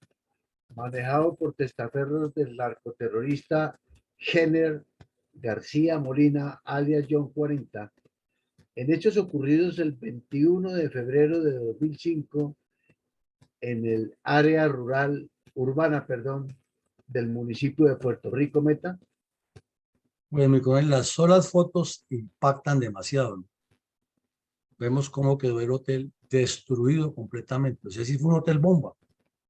Speaker 3: manejado por testaferros del narcoterrorista Jenner García Molina, alias John 40, en hechos ocurridos el 21 de febrero de 2005 en el área urbana, del municipio de Puerto Rico Meta?
Speaker 1: Bueno, mi coronel, las solas fotos impactan demasiado, ¿no? Vemos cómo quedó el hotel destruido completamente. O sea, sí fue un hotel bomba.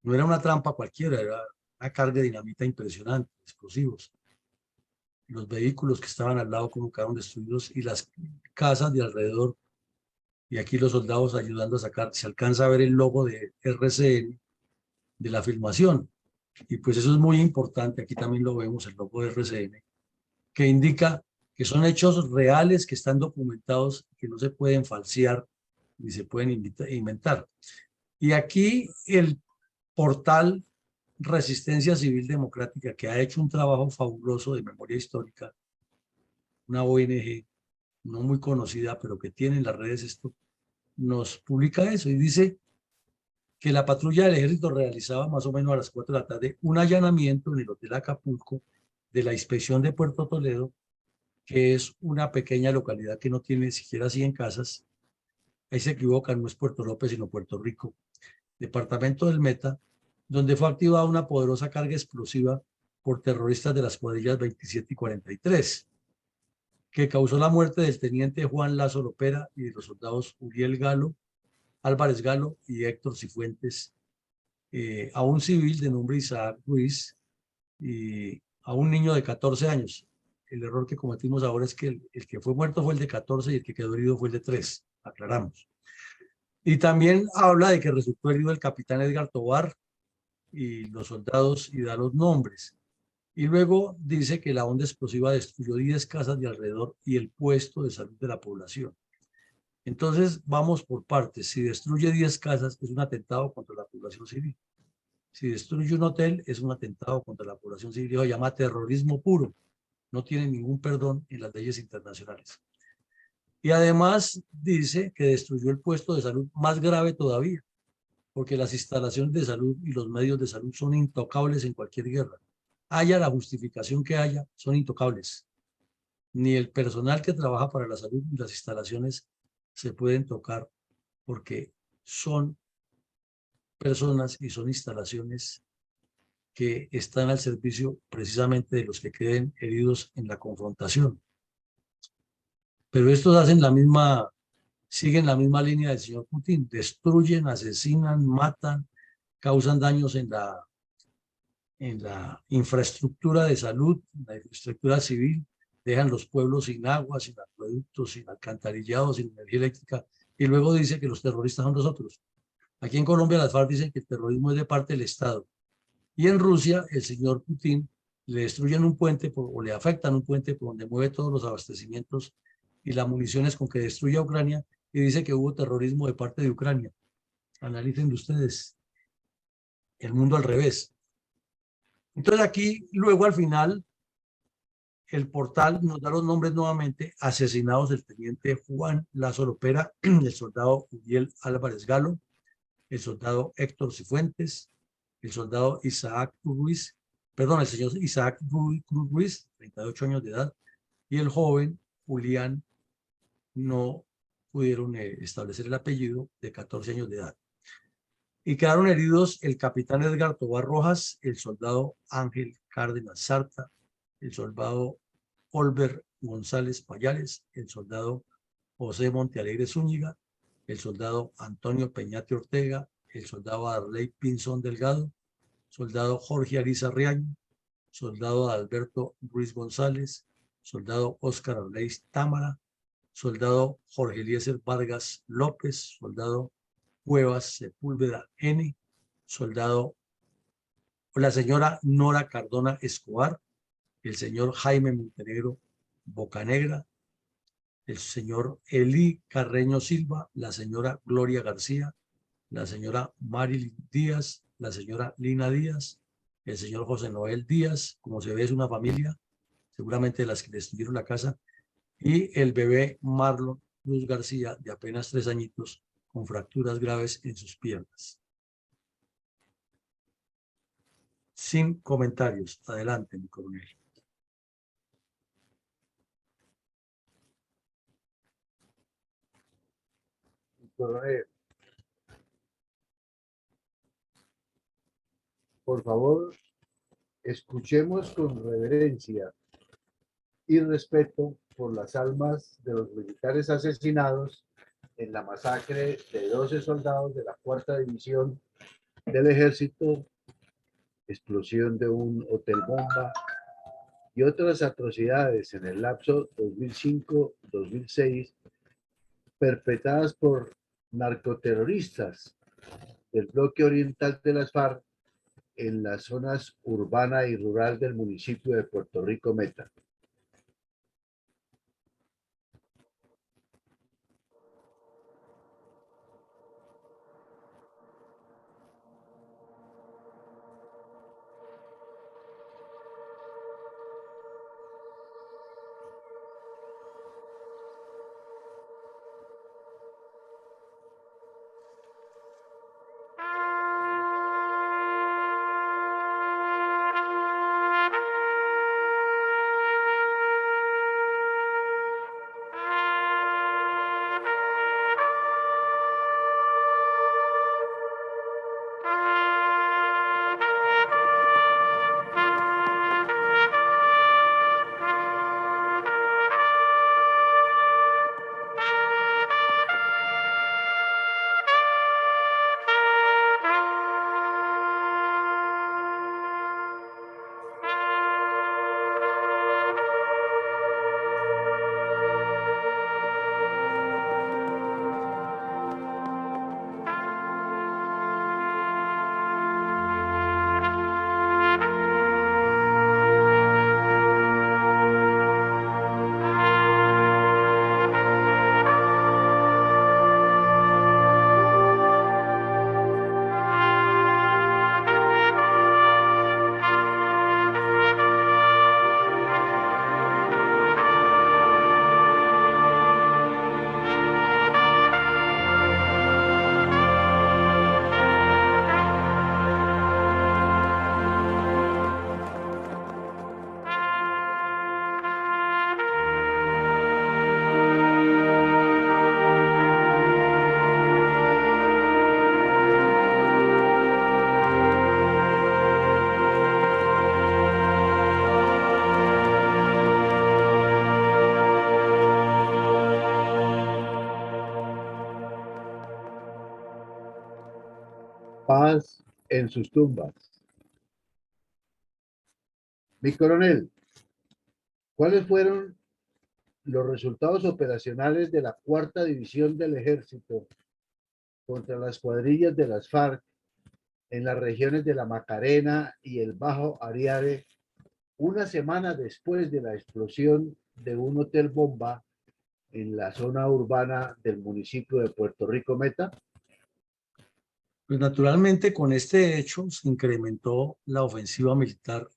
Speaker 1: No era una trampa cualquiera, era una carga de dinamita impresionante, explosivos. Los vehículos que estaban al lado como quedaron destruidos y las casas de alrededor. Y aquí los soldados ayudando a sacar. Se alcanza a ver el logo de RCN de la filmación. Y pues eso es muy importante. Aquí también lo vemos, el logo de RCN, que indica que son hechos reales que están documentados, que no se pueden falsear ni se pueden inventar. Y aquí el portal Resistencia Civil Democrática, que ha hecho un trabajo fabuloso de memoria histórica, una ONG no muy conocida, pero que tiene en las redes esto, nos publica eso y dice que la patrulla del ejército realizaba más o menos a las 4 de la tarde un allanamiento en el Hotel Acapulco de la Inspección de Puerto Toledo, que es una pequeña localidad que no tiene siquiera 100 casas. Ahí se equivocan, no es Puerto López, sino Puerto Rico, departamento del Meta, donde fue activada una poderosa carga explosiva por terroristas de las cuadrillas 27 y 43, que causó la muerte del teniente Juan Lazo Lopera y de los soldados Uriel Galo, Álvarez Galo y Héctor Cifuentes, a un civil de nombre Isaac Ruiz y a un niño de 14 años. El error que cometimos ahora es que el que fue muerto fue el de 14 y el que quedó herido fue el de 3, aclaramos. Y también habla de que resultó herido el capitán Edgar Tobar y los soldados y da los nombres. Y luego dice que la onda explosiva destruyó 10 casas de alrededor y el puesto de salud de la población. Entonces, vamos por partes. Si destruye 10 casas, es un atentado contra la población civil. Si destruye un hotel, es un atentado contra la población civil. Lo llama terrorismo puro. No tiene ningún perdón en las leyes internacionales. Y además dice que destruyó el puesto de salud más grave todavía, porque las instalaciones de salud y los medios de salud son intocables en cualquier guerra. Haya la justificación que haya, son intocables. Ni el personal que trabaja para la salud ni las instalaciones se pueden tocar porque son personas y son instalaciones que están al servicio precisamente de los que queden heridos en la confrontación. Pero estos hacen la misma, siguen la misma línea del señor Putin, destruyen, asesinan, matan, causan daños en la infraestructura de salud, en la infraestructura civil, dejan los pueblos sin agua, sin acueductos, sin alcantarillado, sin energía eléctrica, y luego dice que los terroristas son nosotros. Aquí en Colombia las FARC dicen que el terrorismo es de parte del Estado. Y en Rusia, el señor Putin le destruyen un puente o le afectan un puente por donde mueve todos los abastecimientos y las municiones con que destruye a Ucrania y dice que hubo terrorismo de parte de Ucrania. Analicen ustedes el mundo al revés. Entonces aquí, luego al final, el portal nos da los nombres nuevamente, asesinados del teniente Juan Lazo Lopera, el soldado Uriel Álvarez Galo, el soldado Héctor Cifuentes, el soldado Isaac Ruiz, perdón, el señor Isaac Ruiz, 38 años de edad, y el joven Julián, no pudieron establecer el apellido, de 14 años de edad. Y quedaron heridos el capitán Edgar Tobar Rojas, el soldado Ángel Cárdenas Sarta, el soldado Olver González Payales, el soldado José Montealegre Zúñiga, el soldado Antonio Peñate Ortega, el soldado Arley Pinzón Delgado, soldado Jorge Ariza Riaño, soldado Alberto Ruiz González, soldado Óscar Arley Támara, soldado Jorge Eliezer Vargas López, soldado Cuevas Sepúlveda N, soldado la señora Nora Cardona Escobar, el señor Jaime Montenegro Bocanegra, el señor Eli Carreño Silva, la señora Gloria García, la señora Marilyn Díaz, la señora Lina Díaz, el señor José Noel Díaz, como se ve es una familia, seguramente de las que destruyeron la casa, y el bebé Marlon Luz García, de apenas 3 añitos, con fracturas graves en sus piernas. Sin comentarios. Adelante, mi coronel.
Speaker 3: Coronel, por favor, escuchemos con reverencia y respeto por las almas de los militares asesinados en la masacre de 12 soldados de la cuarta división del ejército, explosión de un hotel bomba y otras atrocidades en el lapso 2005-2006 perpetradas por narcoterroristas del bloque oriental de las FARC en las zonas urbana y rural del municipio de Puerto Rico Meta. Paz en sus tumbas. Mi coronel, ¿cuáles fueron los resultados operacionales de la cuarta división del ejército contra las cuadrillas de las FARC en las regiones de la Macarena y el Bajo Ariare una semana después de la explosión de un hotel bomba en la zona urbana del municipio de Puerto Rico Meta?
Speaker 1: Pues naturalmente con este hecho se incrementó la ofensiva militar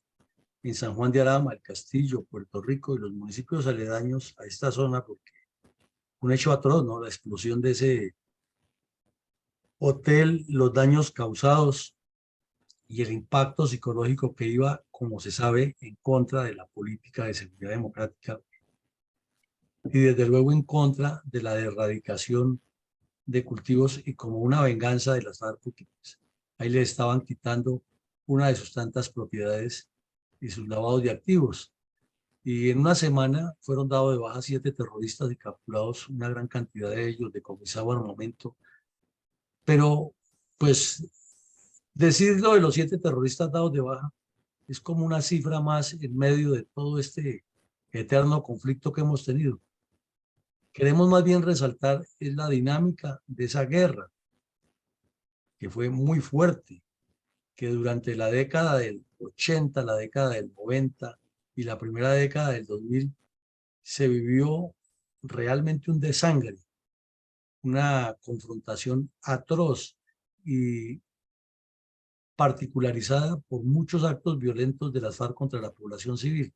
Speaker 1: en San Juan de Arama, El Castillo, Puerto Rico y los municipios aledaños a esta zona, porque un hecho atroz, ¿no? La explosión de ese hotel, los daños causados y el impacto psicológico que iba, como se sabe, en contra de la política de seguridad democrática y desde luego en contra de la erradicación de cultivos y como una venganza de las FARC, porque pues, ahí le estaban quitando una de sus tantas propiedades y sus lavados de activos. Y en una semana fueron dados de baja 7 terroristas y capturados una gran cantidad de ellos, decomisado armamento. Pero, pues, decirlo de los 7 terroristas dados de baja es como una cifra más en medio de todo este eterno conflicto que hemos tenido. Queremos más bien resaltar es la dinámica de esa guerra, que fue muy fuerte, que durante la década del 80, la década del 90 y la primera década del 2000 se vivió realmente un desangre, una confrontación atroz y particularizada por muchos actos violentos de las FARC contra la población civil.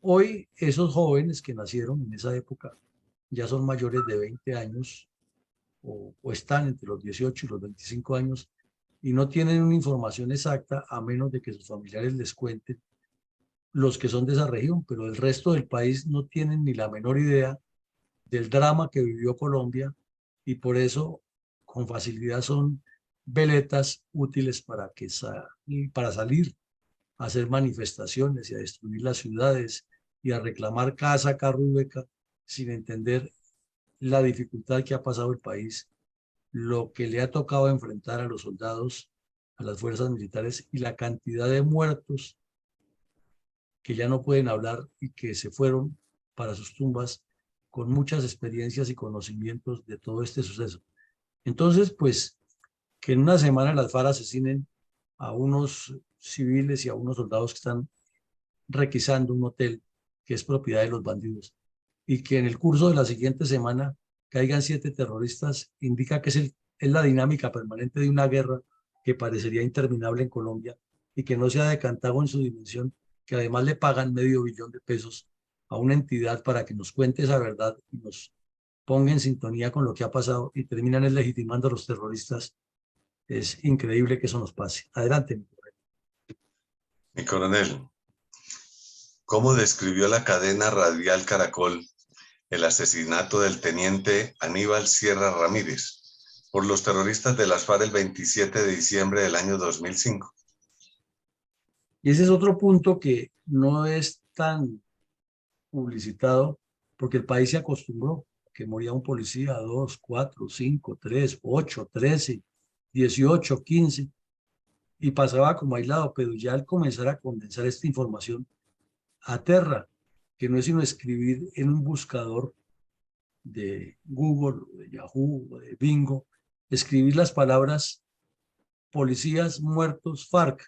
Speaker 1: Hoy esos jóvenes que nacieron en esa época ya son mayores de 20 años o están entre los 18 y los 25 años y no tienen una información exacta a menos de que sus familiares les cuenten los que son de esa región, pero el resto del país no tienen ni la menor idea del drama que vivió Colombia y por eso con facilidad son veletas útiles para salir a hacer manifestaciones y a destruir las ciudades y a reclamar casa, carro y beca sin entender la dificultad que ha pasado el país, lo que le ha tocado enfrentar a los soldados, a las fuerzas militares y la cantidad de muertos que ya no pueden hablar y que se fueron para sus tumbas con muchas experiencias y conocimientos de todo este suceso. Entonces, pues, que en una semana las FARC asesinen a unos civiles y a unos soldados que están requisando un hotel que es propiedad de los bandidos, y que en el curso de la siguiente semana caigan 7 terroristas, indica que es la dinámica permanente de una guerra que parecería interminable en Colombia y que no se ha decantado en su dimensión, que además le pagan $500 millones a una entidad para que nos cuente esa verdad y nos ponga en sintonía con lo que ha pasado y terminan legitimando a los terroristas. Es increíble que eso nos pase. Adelante.
Speaker 2: Mi coronel, ¿cómo describió la cadena radial Caracol el asesinato del teniente Aníbal Sierra Ramírez por los terroristas de las FARC el 27 de diciembre del año 2005?
Speaker 1: Y ese es otro punto que no es tan publicitado porque el país se acostumbró que moría un policía, 2, 4, 5, 3, 8, 13, 18, 15 y pasaba como aislado, pero ya al comenzar a condensar esta información aterra, que no es sino escribir en un buscador de Google, de Yahoo, o de Bingo, escribir las palabras policías muertos FARC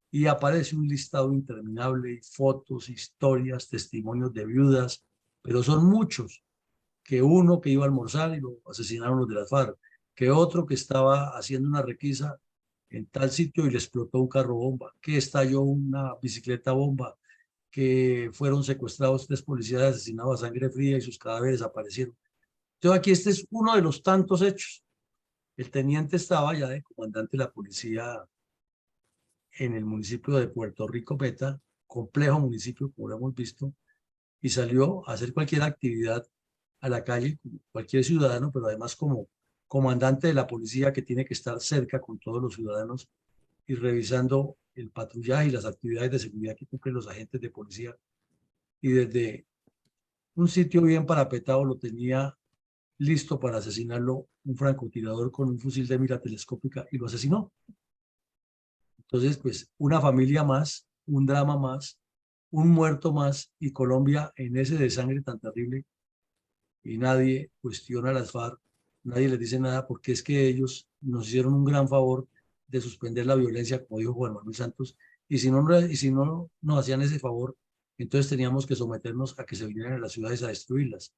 Speaker 1: y aparece un listado interminable, fotos, historias, testimonios de viudas, pero son muchos, que uno que iba a almorzar y lo asesinaron los de las FARC, que otro que estaba haciendo una requisa en tal sitio y le explotó un carro bomba, que estalló una bicicleta bomba, que fueron secuestrados 3 policías asesinados a sangre fría y sus cadáveres aparecieron. Entonces aquí este es uno de los tantos hechos. El teniente estaba ya de comandante de la policía en el municipio de Puerto Rico Meta, complejo municipio, como lo hemos visto, y salió a hacer cualquier actividad a la calle, como cualquier ciudadano, pero además como comandante de la policía que tiene que estar cerca con todos los ciudadanos y revisando el patrullaje y las actividades de seguridad que cumplen los agentes de policía. Y desde un sitio bien parapetado lo tenía listo para asesinarlo un francotirador con un fusil de mira telescópica y lo asesinó. Entonces, pues, una familia más, un drama más, un muerto más y Colombia en ese desangre tan terrible y nadie cuestiona a las FARC, nadie les dice nada porque es que ellos nos hicieron un gran favor de suspender la violencia, como dijo Juan Manuel Santos, y si no nos hacían ese favor, entonces teníamos que someternos a que se vinieran a las ciudades a destruirlas.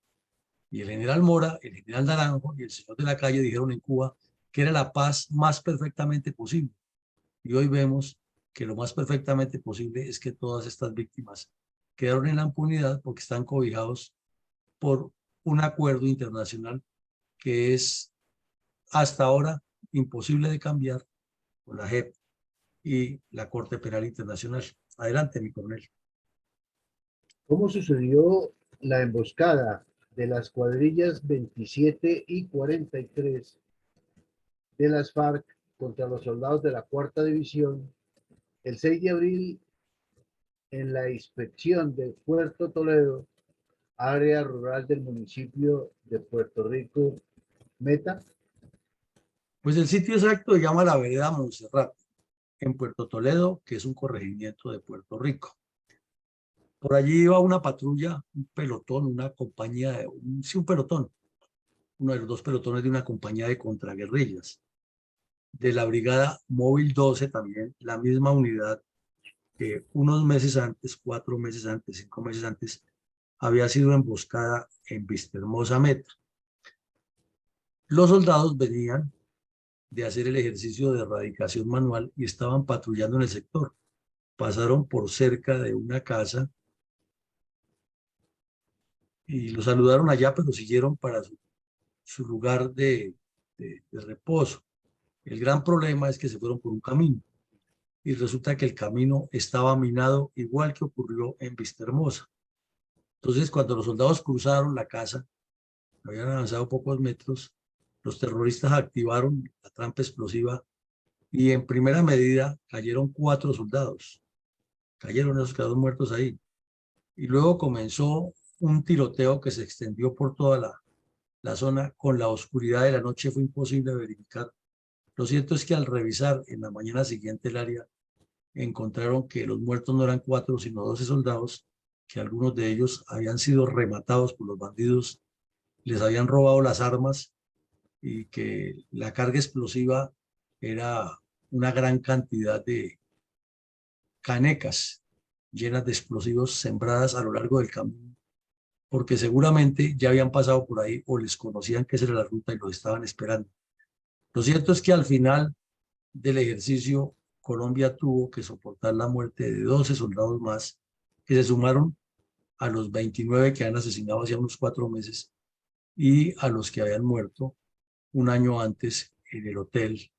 Speaker 1: Y el general Mora, el general Naranjo y el señor de la calle dijeron en Cuba que era la paz más perfectamente posible. Y hoy vemos que lo más perfectamente posible es que todas estas víctimas quedaron en la impunidad porque están cobijados por un acuerdo internacional que es hasta ahora imposible de cambiar con la JEP y la Corte Penal Internacional. Adelante, mi coronel.
Speaker 3: ¿Cómo sucedió la emboscada de las cuadrillas 27 y 43 de las FARC contra los soldados de la Cuarta División el 6 de abril en la inspección de Puerto Toledo, área rural del municipio de Puerto Rico Meta?
Speaker 1: Pues el sitio exacto se llama la vereda Montserrat, en Puerto Toledo, que es un corregimiento de Puerto Rico. Por allí iba una patrulla, un pelotón, una compañía, sí, un pelotón, uno de los 2 pelotones de una compañía de contraguerrillas, de la Brigada Móvil 12 también, la misma unidad que unos meses antes, 4 meses antes, 5 meses antes, había sido emboscada en Vistahermosa Meta. Los soldados venían de hacer el ejercicio de erradicación manual y estaban patrullando en el sector. Pasaron por cerca de una casa y lo saludaron allá, pero siguieron para su lugar de reposo. El gran problema es que se fueron por un camino y resulta que el camino estaba minado igual que ocurrió en Vistahermosa. Entonces, cuando los soldados cruzaron la casa, habían avanzado pocos metros, los terroristas activaron la trampa explosiva y en primera medida cayeron 4 soldados. Cayeron esos quedaron muertos ahí. Y luego comenzó un tiroteo que se extendió por toda la zona con la oscuridad de la noche fue imposible verificar. Lo cierto es que al revisar en la mañana siguiente el área, encontraron que los muertos no eran 4, sino 12 soldados, que algunos de ellos habían sido rematados por los bandidos, les habían robado las armas y que la carga explosiva era una gran cantidad de canecas llenas de explosivos sembradas a lo largo del camino, porque seguramente ya habían pasado por ahí o les conocían que esa era la ruta y los estaban esperando. Lo cierto es que al final del ejercicio, Colombia tuvo que soportar la muerte de 12 soldados más, que se sumaron a los 29 que han asesinado hace unos 4 meses y a los que habían muerto un año antes en el hotel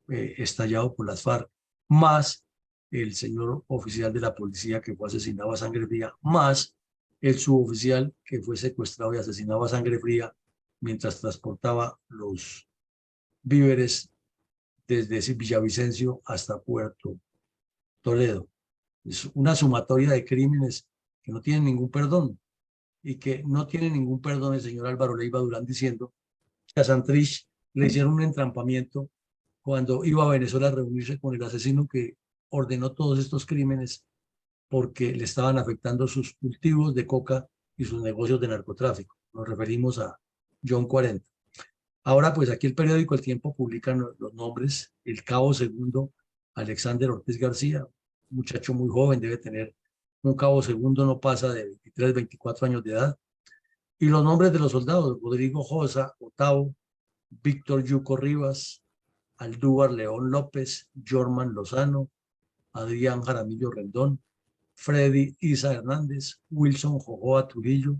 Speaker 1: estallado por las FARC, más el señor oficial de la policía que fue asesinado a sangre fría, más el suboficial que fue secuestrado y asesinado a sangre fría mientras transportaba los víveres desde Villavicencio hasta Puerto Toledo. Es una sumatoria de crímenes que no tienen ningún perdón y que no tiene ningún perdón el señor Álvaro Leiva Durán diciendo que a Santrich le hicieron un entrampamiento cuando iba a Venezuela a reunirse con el asesino que ordenó todos estos crímenes porque le estaban afectando sus cultivos de coca y sus negocios de narcotráfico. Nos referimos a John 40. Ahora, pues aquí el periódico El Tiempo publica los nombres. El cabo segundo, Alexander Ortiz García, un muchacho muy joven, debe tener un cabo segundo, no pasa de 23, 24 años de edad. Y los nombres de los soldados: Rodrigo Josa, Otavo, Víctor Yuco Rivas, Aldúvar León López, Jorman Lozano, Adrián Jaramillo Rendón, Freddy Isa Hernández, Wilson Jojoa Turillo,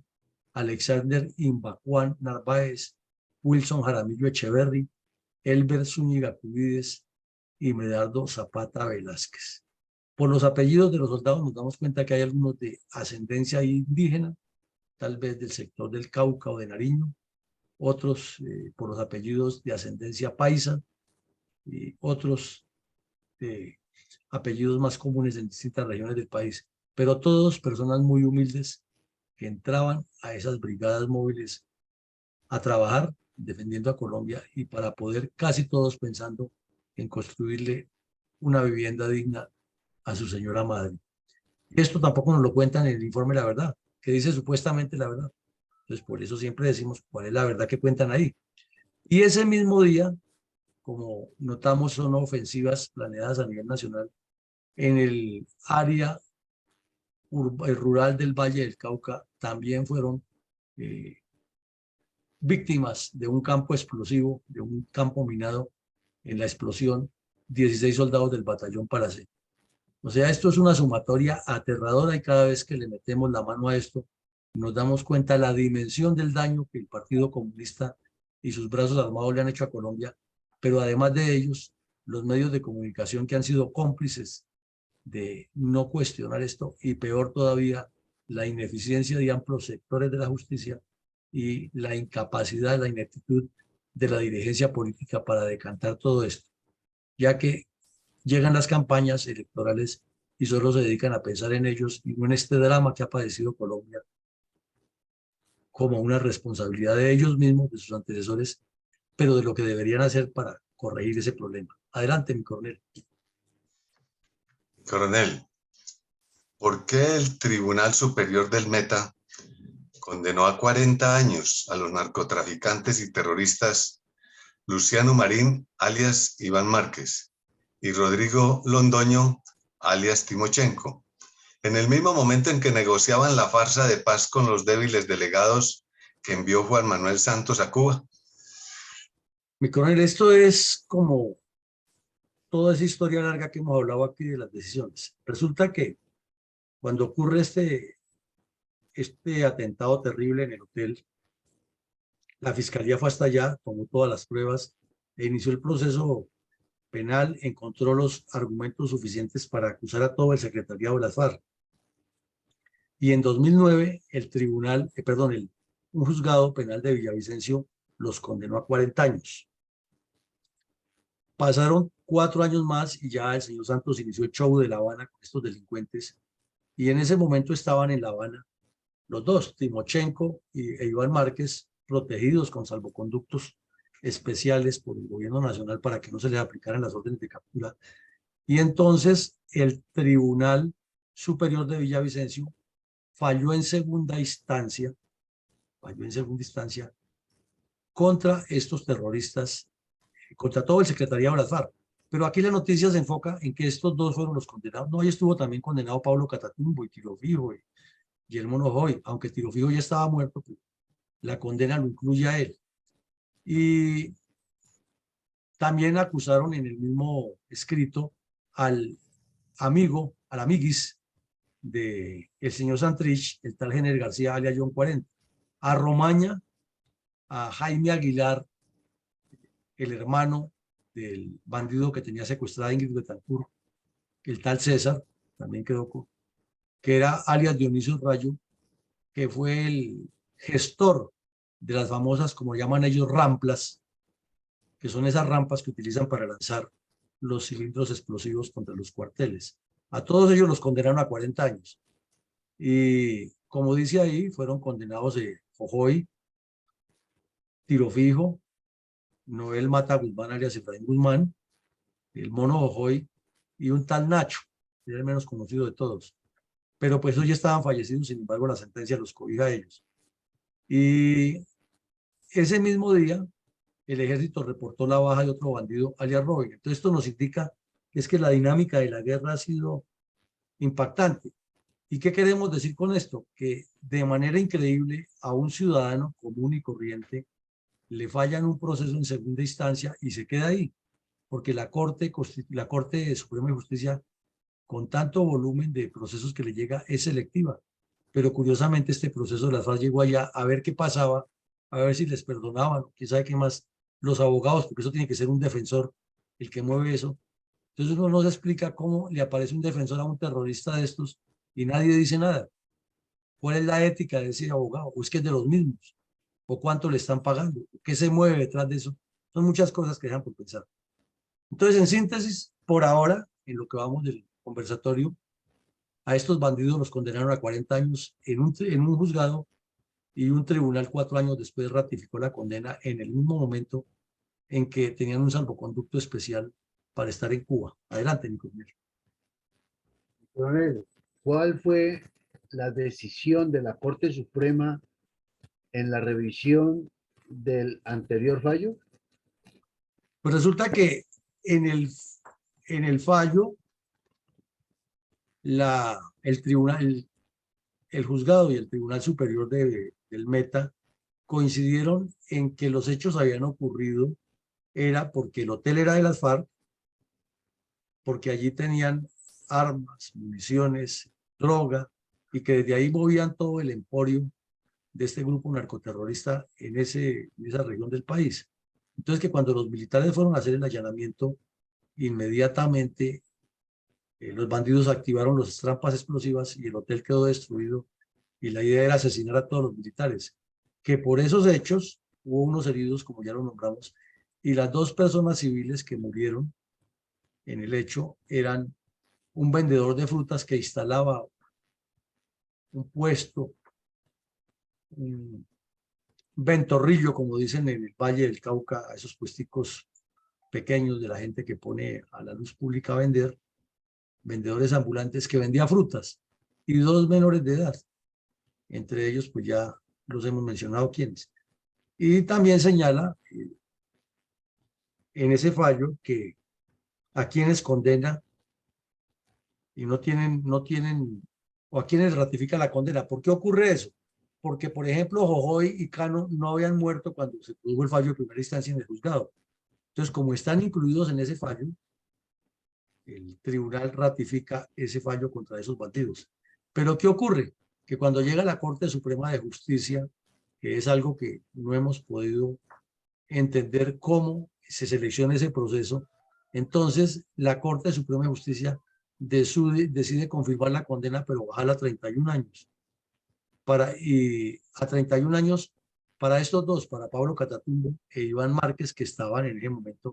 Speaker 1: Alexander Imbacuán Narváez, Wilson Jaramillo Echeverry, Elber Zúñiga Cubides y Medardo Zapata Velázquez. Por los apellidos de los soldados nos damos cuenta que hay algunos de ascendencia indígena, tal vez del sector del Cauca o de Nariño, otros por los apellidos de ascendencia paisa y otros apellidos más comunes en distintas regiones del país, pero todos personas muy humildes que entraban a esas brigadas móviles a trabajar defendiendo a Colombia y para poder casi todos pensando en construirle una vivienda digna a su señora madre. Esto tampoco nos lo cuentan en el informe La Verdad, que dice supuestamente la verdad. Entonces, por eso siempre decimos cuál es la verdad que cuentan ahí. Y ese mismo día, como notamos, son ofensivas planeadas a nivel nacional en el área rural del Valle del Cauca. También fueron víctimas de un campo explosivo, de un campo minado. En la explosión, 16 soldados del batallón Paracé. O sea, esto es una sumatoria aterradora y cada vez que le metemos la mano a esto, nos damos cuenta de la dimensión del daño que el Partido Comunista y sus brazos armados le han hecho a Colombia, pero además de ellos, los medios de comunicación que han sido cómplices de no cuestionar esto y peor todavía, la ineficiencia de amplios sectores de la justicia y la incapacidad, la ineptitud de la dirigencia política para decantar todo esto, ya que llegan las campañas electorales y solo se dedican a pensar en ellos y no en este drama que ha padecido Colombia como una responsabilidad de ellos mismos, de sus antecesores, pero de lo que deberían hacer para corregir ese problema. Adelante, mi coronel.
Speaker 2: Coronel, ¿por qué el Tribunal Superior del Meta condenó a 40 años a los narcotraficantes y terroristas Luciano Marín, alias Iván Márquez, y Rodrigo Londoño, alias Timochenko, en el mismo momento en que negociaban la farsa de paz con los débiles delegados que envió Juan Manuel Santos a Cuba?
Speaker 1: Mi coronel, esto es como toda esa historia larga que hemos hablado aquí de las decisiones. Resulta que cuando ocurre este atentado terrible en el hotel, la fiscalía fue hasta allá, tomó todas las pruebas e inició el proceso penal, encontró los argumentos suficientes para acusar a todo el secretariado de las FARC. Y en 2009 el tribunal, un juzgado penal de Villavicencio los condenó a 40 años. Pasaron 4 años más y ya el señor Santos inició el show de La Habana con estos delincuentes. Y en ese momento estaban en La Habana los dos, Timochenko e Iván Márquez, protegidos con salvoconductos especiales por el gobierno nacional para que no se les aplicaran las órdenes de captura. Y entonces el Tribunal Superior de Villavicencio falló en segunda instancia contra estos terroristas, contra todo el secretariado de las FARC. Pero aquí la noticia se enfoca en que estos dos fueron los condenados. No, ahí estuvo también condenado Pablo Catatumbo y Tiro Fijo y el Mono Joy, aunque Tiro Fijo ya estaba muerto, pues la condena lo incluye a él. Y también acusaron en el mismo escrito al amiguis del señor Santrich, el tal General García alias John 40, a Romaña, a Jaime Aguilar, el hermano del bandido que tenía secuestrada Ingrid Betancourt, el tal César, también quedó, que era alias Dionisio Rayo, que fue el gestor de las famosas, como llaman ellos, ramplas, que son esas rampas que utilizan para lanzar los cilindros explosivos contra los cuarteles. A todos ellos los condenaron a 40 años. Y como dice ahí, fueron condenados Jojoy, Tiro Fijo, Noel Mata Guzmán, alias Efraín Guzmán, el Mono Jojoy y un tal Nacho, que era el menos conocido de todos. Pero pues ellos ya estaban fallecidos, sin embargo la sentencia los cobija a ellos. Y ese mismo día, el ejército reportó la baja de otro bandido, alias Robin. Entonces esto nos indica que es que la dinámica de la guerra ha sido impactante. ¿Y qué queremos decir con esto? Que de manera increíble a un ciudadano común y corriente le fallan un proceso en segunda instancia y se queda ahí, porque la Corte Suprema de Justicia, con tanto volumen de procesos que le llega, es selectiva. Pero curiosamente este proceso de las FARC llegó allá a ver qué pasaba, a ver si les perdonaban, quién sabe qué más, los abogados, porque eso tiene que ser un defensor el que mueve eso. Entonces uno no se explica cómo le aparece un defensor a un terrorista de estos y nadie dice nada. ¿Cuál es la ética de ese abogado? ¿O es que es de los mismos? ¿O cuánto le están pagando? ¿Qué se mueve detrás de eso? Son muchas cosas que dejan por pensar. Entonces, en síntesis, por ahora, en lo que vamos del conversatorio, a estos bandidos los condenaron a 40 años en un juzgado y un tribunal 4 años después ratificó la condena en el mismo momento en que tenían un salvoconducto especial para estar en Cuba. Adelante, mi coronel.
Speaker 3: Coronel, ¿cuál fue la decisión de la Corte Suprema en la revisión del anterior fallo?
Speaker 1: Pues resulta que en el fallo, el juzgado y el Tribunal Superior del Meta coincidieron en que los hechos habían ocurrido era porque el hotel era de las FARC, porque allí tenían armas, municiones, droga, y que desde ahí movían todo el emporio de este grupo narcoterrorista en esa región del país. Entonces que cuando los militares fueron a hacer el allanamiento, inmediatamente los bandidos activaron las trampas explosivas y el hotel quedó destruido y la idea era asesinar a todos los militares. Que por esos hechos hubo unos heridos, como ya lo nombramos, y las 2 personas civiles que murieron en el hecho eran un vendedor de frutas que instalaba un puesto, un ventorrillo, como dicen en el Valle del Cauca, a esos puesticos pequeños de la gente que pone a la luz pública a vender, vendedores ambulantes que vendía frutas, y 2 menores de edad. Entre ellos, pues ya los hemos mencionado quiénes. Y también señala en ese fallo que a quienes condena y no tienen, o a quienes ratifica la condena. ¿Por qué ocurre eso? Porque, por ejemplo, Jojoy y Cano no habían muerto cuando se produjo el fallo de primera instancia en el juzgado. Entonces, como están incluidos en ese fallo, el tribunal ratifica ese fallo contra esos bandidos. Pero, ¿qué ocurre? Que cuando llega la Corte Suprema de Justicia, que es algo que no hemos podido entender cómo se selecciona ese proceso, entonces la Corte Suprema de Justicia decide confirmar la condena, pero bajarla a 31 años. Y a 31 años para estos dos, para Pablo Catatumbo e Iván Márquez, que estaban en ese momento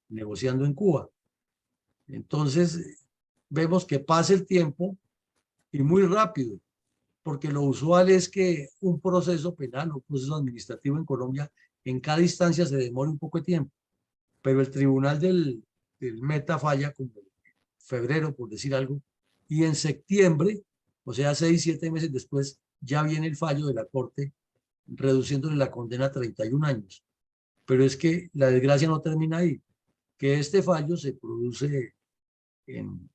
Speaker 1: negociando en Cuba. Entonces, vemos que pasa el tiempo y muy rápido. porque lo usual es que un proceso penal o un proceso administrativo en Colombia, en cada instancia se demore un poco de tiempo, pero el tribunal del Meta falla como en febrero, por decir algo, y en septiembre, o sea, 6, 7 meses después, ya viene el fallo de la Corte reduciéndole la condena a 31 años. Pero es que la desgracia no termina ahí, que este fallo se produce en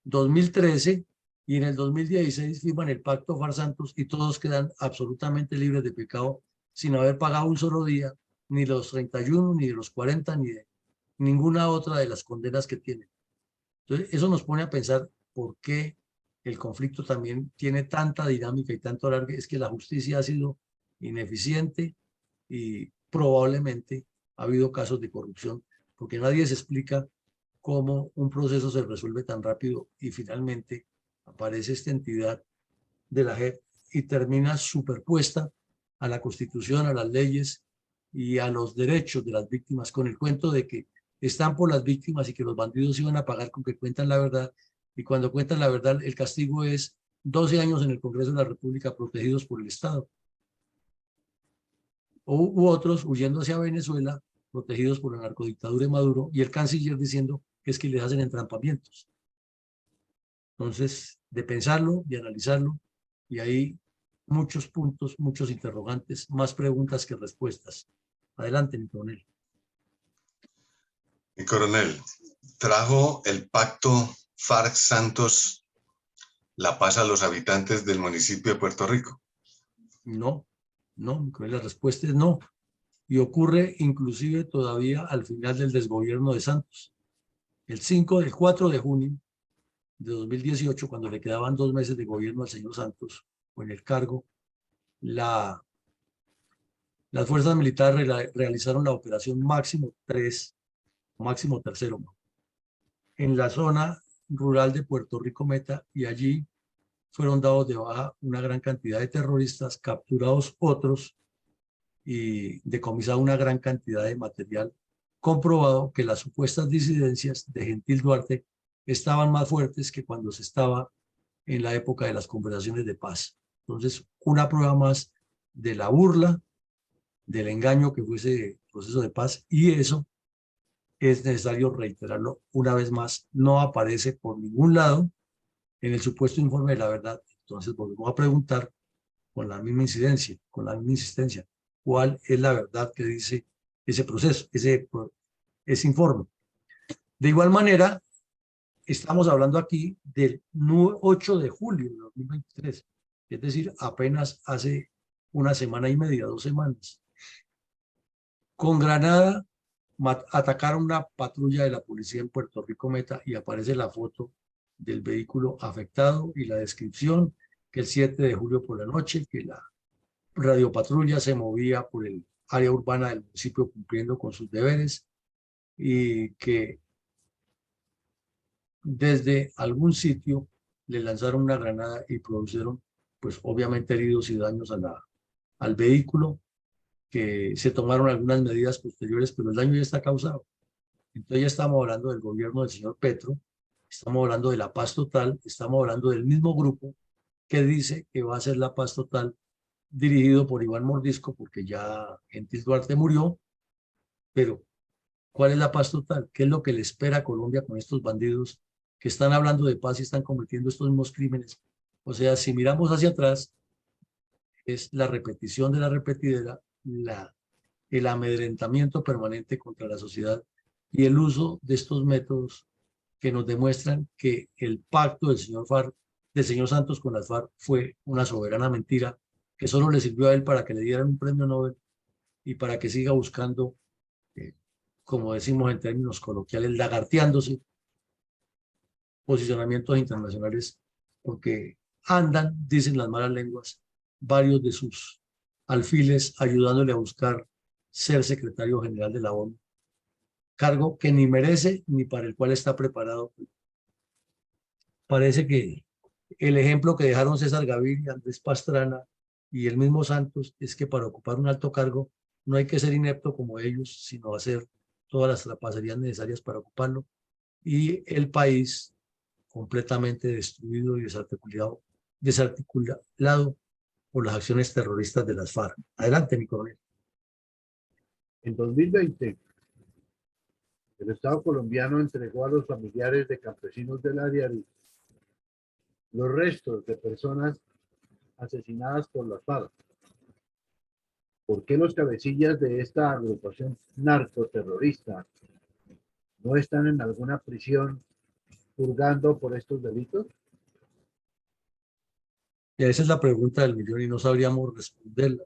Speaker 1: 2013 y en el 2016 firman el pacto FARC-Santos y todos quedan absolutamente libres de pecado sin haber pagado un solo día, ni los 31, ni de los 40, ni de ninguna otra de las condenas que tienen. Entonces, eso nos pone a pensar por qué el conflicto también tiene tanta dinámica y tanto alargue. Es que la justicia ha sido ineficiente y probablemente ha habido casos de corrupción, porque nadie se explica cómo un proceso se resuelve tan rápido y finalmente aparece esta entidad de la JEP y termina superpuesta a la Constitución, a las leyes y a los derechos de las víctimas, con el cuento de que están por las víctimas y que los bandidos iban a pagar con que cuentan la verdad, y cuando cuentan la verdad el castigo es 12 años en el Congreso de la República protegidos por el Estado. U otros huyendo hacia Venezuela protegidos por la narcodictadura de Maduro y el canciller diciendo que es que les hacen entrampamientos. Entonces, de pensarlo, de analizarlo, y hay muchos puntos, muchos interrogantes, más preguntas que respuestas. Adelante, mi coronel.
Speaker 2: Mi coronel, ¿trajo el pacto FARC-Santos la paz a los habitantes del municipio de Puerto Rico?
Speaker 1: No, no, mi coronel, la respuesta es no. Y ocurre inclusive todavía al final del desgobierno de Santos. El 4 de junio de 2018, cuando le quedaban 2 meses de gobierno al señor Santos, o en el cargo, las fuerzas militares realizaron la operación Máximo 3, Máximo Tercero, en la zona rural de Puerto Rico Meta, y allí fueron dados de baja una gran cantidad de terroristas, capturados otros y decomisada una gran cantidad de material, comprobado que las supuestas disidencias de Gentil Duarte estaban más fuertes que cuando se estaba en la época de las conversaciones de paz. Entonces, una prueba más de la burla, del engaño que fue ese proceso de paz, y eso es necesario reiterarlo una vez más, no aparece por ningún lado en el supuesto informe de la verdad. Entonces volvemos a preguntar con la misma incidencia, con la misma insistencia, ¿cuál es la verdad que dice ese proceso, ese informe? De igual manera, estamos hablando aquí del 8 de julio de 2023, es decir, apenas hace una semana y media, 2 semanas. Con granada atacaron una patrulla de la policía en Puerto Rico Meta y aparece la foto del vehículo afectado y la descripción que el 7 de julio por la noche, que la radiopatrulla se movía por el área urbana del municipio cumpliendo con sus deberes y que desde algún sitio le lanzaron una granada y produjeron, pues obviamente, heridos y daños al vehículo, que se tomaron algunas medidas posteriores, pero el daño ya está causado. Entonces ya estamos hablando del gobierno del señor Petro, estamos hablando de la paz total, estamos hablando del mismo grupo que dice que va a ser la paz total dirigido por Iván Mordisco, porque ya Gentil Duarte murió, pero ¿cuál es la paz total? ¿Qué es lo que le espera a Colombia con estos bandidos que están hablando de paz y están cometiendo estos mismos crímenes? O sea, si miramos hacia atrás, es la repetición de la repetidera, el amedrentamiento permanente contra la sociedad y el uso de estos métodos que nos demuestran que el pacto del señor Santos con las FARC fue una soberana mentira que solo le sirvió a él para que le dieran un premio Nobel y para que siga buscando, como decimos en términos coloquiales, lagarteándose posicionamientos internacionales, porque andan, dicen las malas lenguas, varios de sus alfiles ayudándole a buscar ser secretario general de la ONU, cargo que ni merece ni para el cual está preparado. Parece que el ejemplo que dejaron César Gaviria, Andrés Pastrana y el mismo Santos es que para ocupar un alto cargo no hay que ser inepto como ellos, sino hacer todas las trapacerías necesarias para ocuparlo. Y el país completamente destruido y desarticulado desarticulado por las acciones terroristas de las FARC. Adelante, mi coronel.
Speaker 3: En 2020, el Estado colombiano entregó a los familiares de campesinos del Ariari los restos de personas asesinadas por las FARC. ¿Por qué los cabecillas de esta agrupación narcoterrorista no están en alguna prisión purgando por estos delitos?
Speaker 1: Y esa es la pregunta del millón y no sabríamos responderla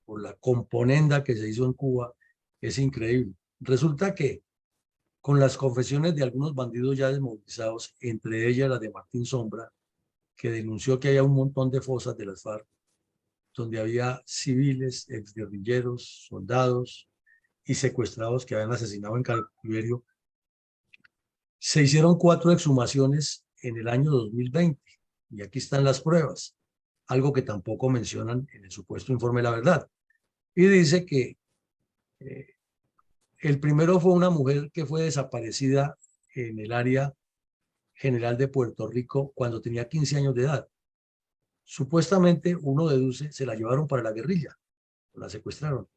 Speaker 1: por la componenda que se hizo en Cuba. Es increíble. Resulta que con las confesiones de algunos bandidos ya desmovilizados, entre ellas la de Martín Sombra, que denunció que había un montón de fosas de las FARC, donde había civiles, exguerrilleros, soldados y secuestrados que habían asesinado en cautiverio. Se hicieron 4 exhumaciones en el año 2020 y aquí están las pruebas, algo que tampoco mencionan en el supuesto informe de la verdad. Y dice que el primero fue una mujer que fue desaparecida en el área general de Puerto Rico cuando tenía 15 años de edad. Supuestamente, uno deduce, se la llevaron para la guerrilla, la secuestraron.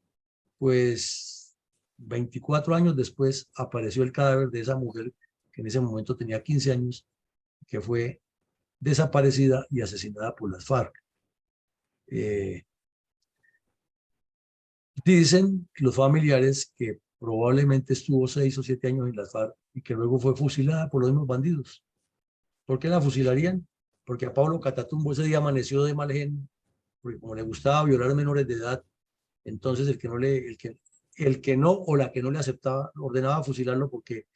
Speaker 1: Pues 24 años después apareció el cadáver de esa mujer que en ese momento tenía 15 años, que fue desaparecida y asesinada por las FARC. Dicen los familiares que probablemente estuvo 6 o 7 años en las FARC y que luego fue fusilada por los mismos bandidos. ¿Por qué la fusilarían? Porque a Pablo Catatumbo ese día amaneció de mal genio, porque como le gustaba violar menores de edad, entonces el que no o la que no le aceptaba ordenaba fusilarlo porque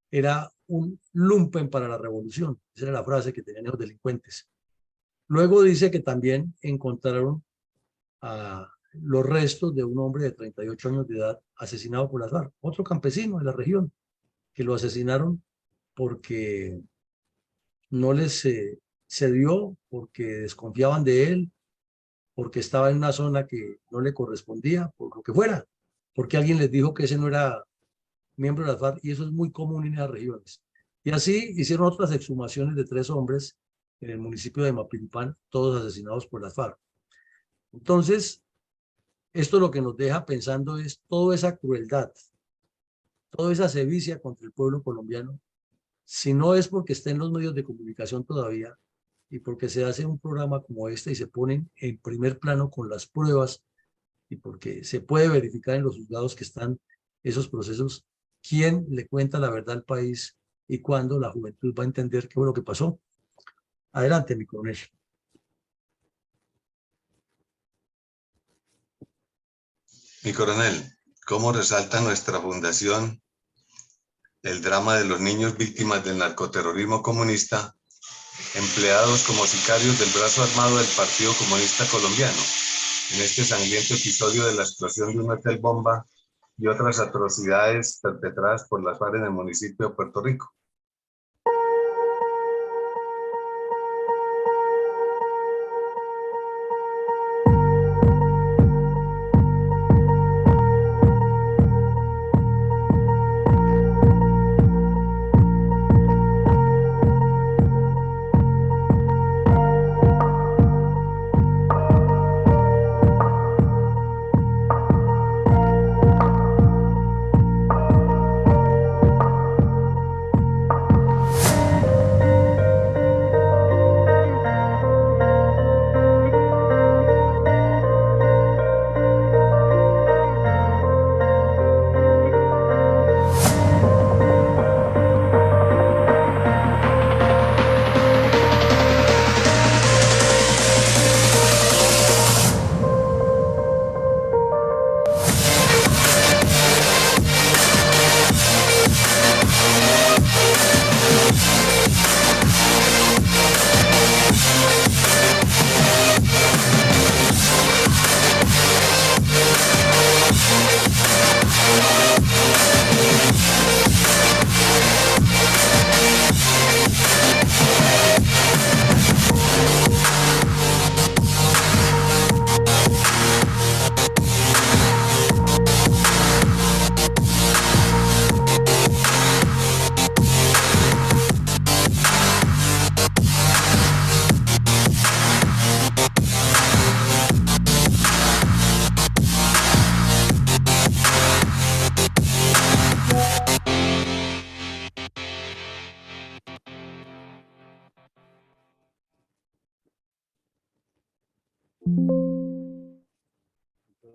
Speaker 1: era un lumpen para la revolución. Esa era la frase que tenían los delincuentes. Luego dice que también encontraron a los restos de un hombre de 38 años de edad asesinado por las FARC, otro campesino de la región, que lo asesinaron porque no les cedió, porque desconfiaban de él, porque estaba en una zona que no le correspondía, por lo que fuera, porque alguien les dijo que ese no era miembro de las FARC, y eso es muy común en las regiones. Y así hicieron otras exhumaciones de 3 hombres en el municipio de Mapilipán, todos asesinados por las FARC. Entonces, esto lo que nos deja pensando es toda esa crueldad, toda esa sevicia contra el pueblo colombiano, si no es porque está en los medios de comunicación todavía y porque se hace un programa como este y se ponen en primer plano con las pruebas y porque se puede verificar en los juzgados que están esos procesos, quién le cuenta la verdad al país y cuándo la juventud va a entender qué fue lo que pasó. Adelante, mi coronel.
Speaker 2: Mi coronel, ¿cómo resalta nuestra fundación el drama de los niños víctimas del narcoterrorismo comunista, empleados como sicarios del brazo armado del Partido Comunista Colombiano, en este sangriento episodio de la explosión de un hotel bomba y otras atrocidades perpetradas por las FARC en el municipio de Puerto Rico?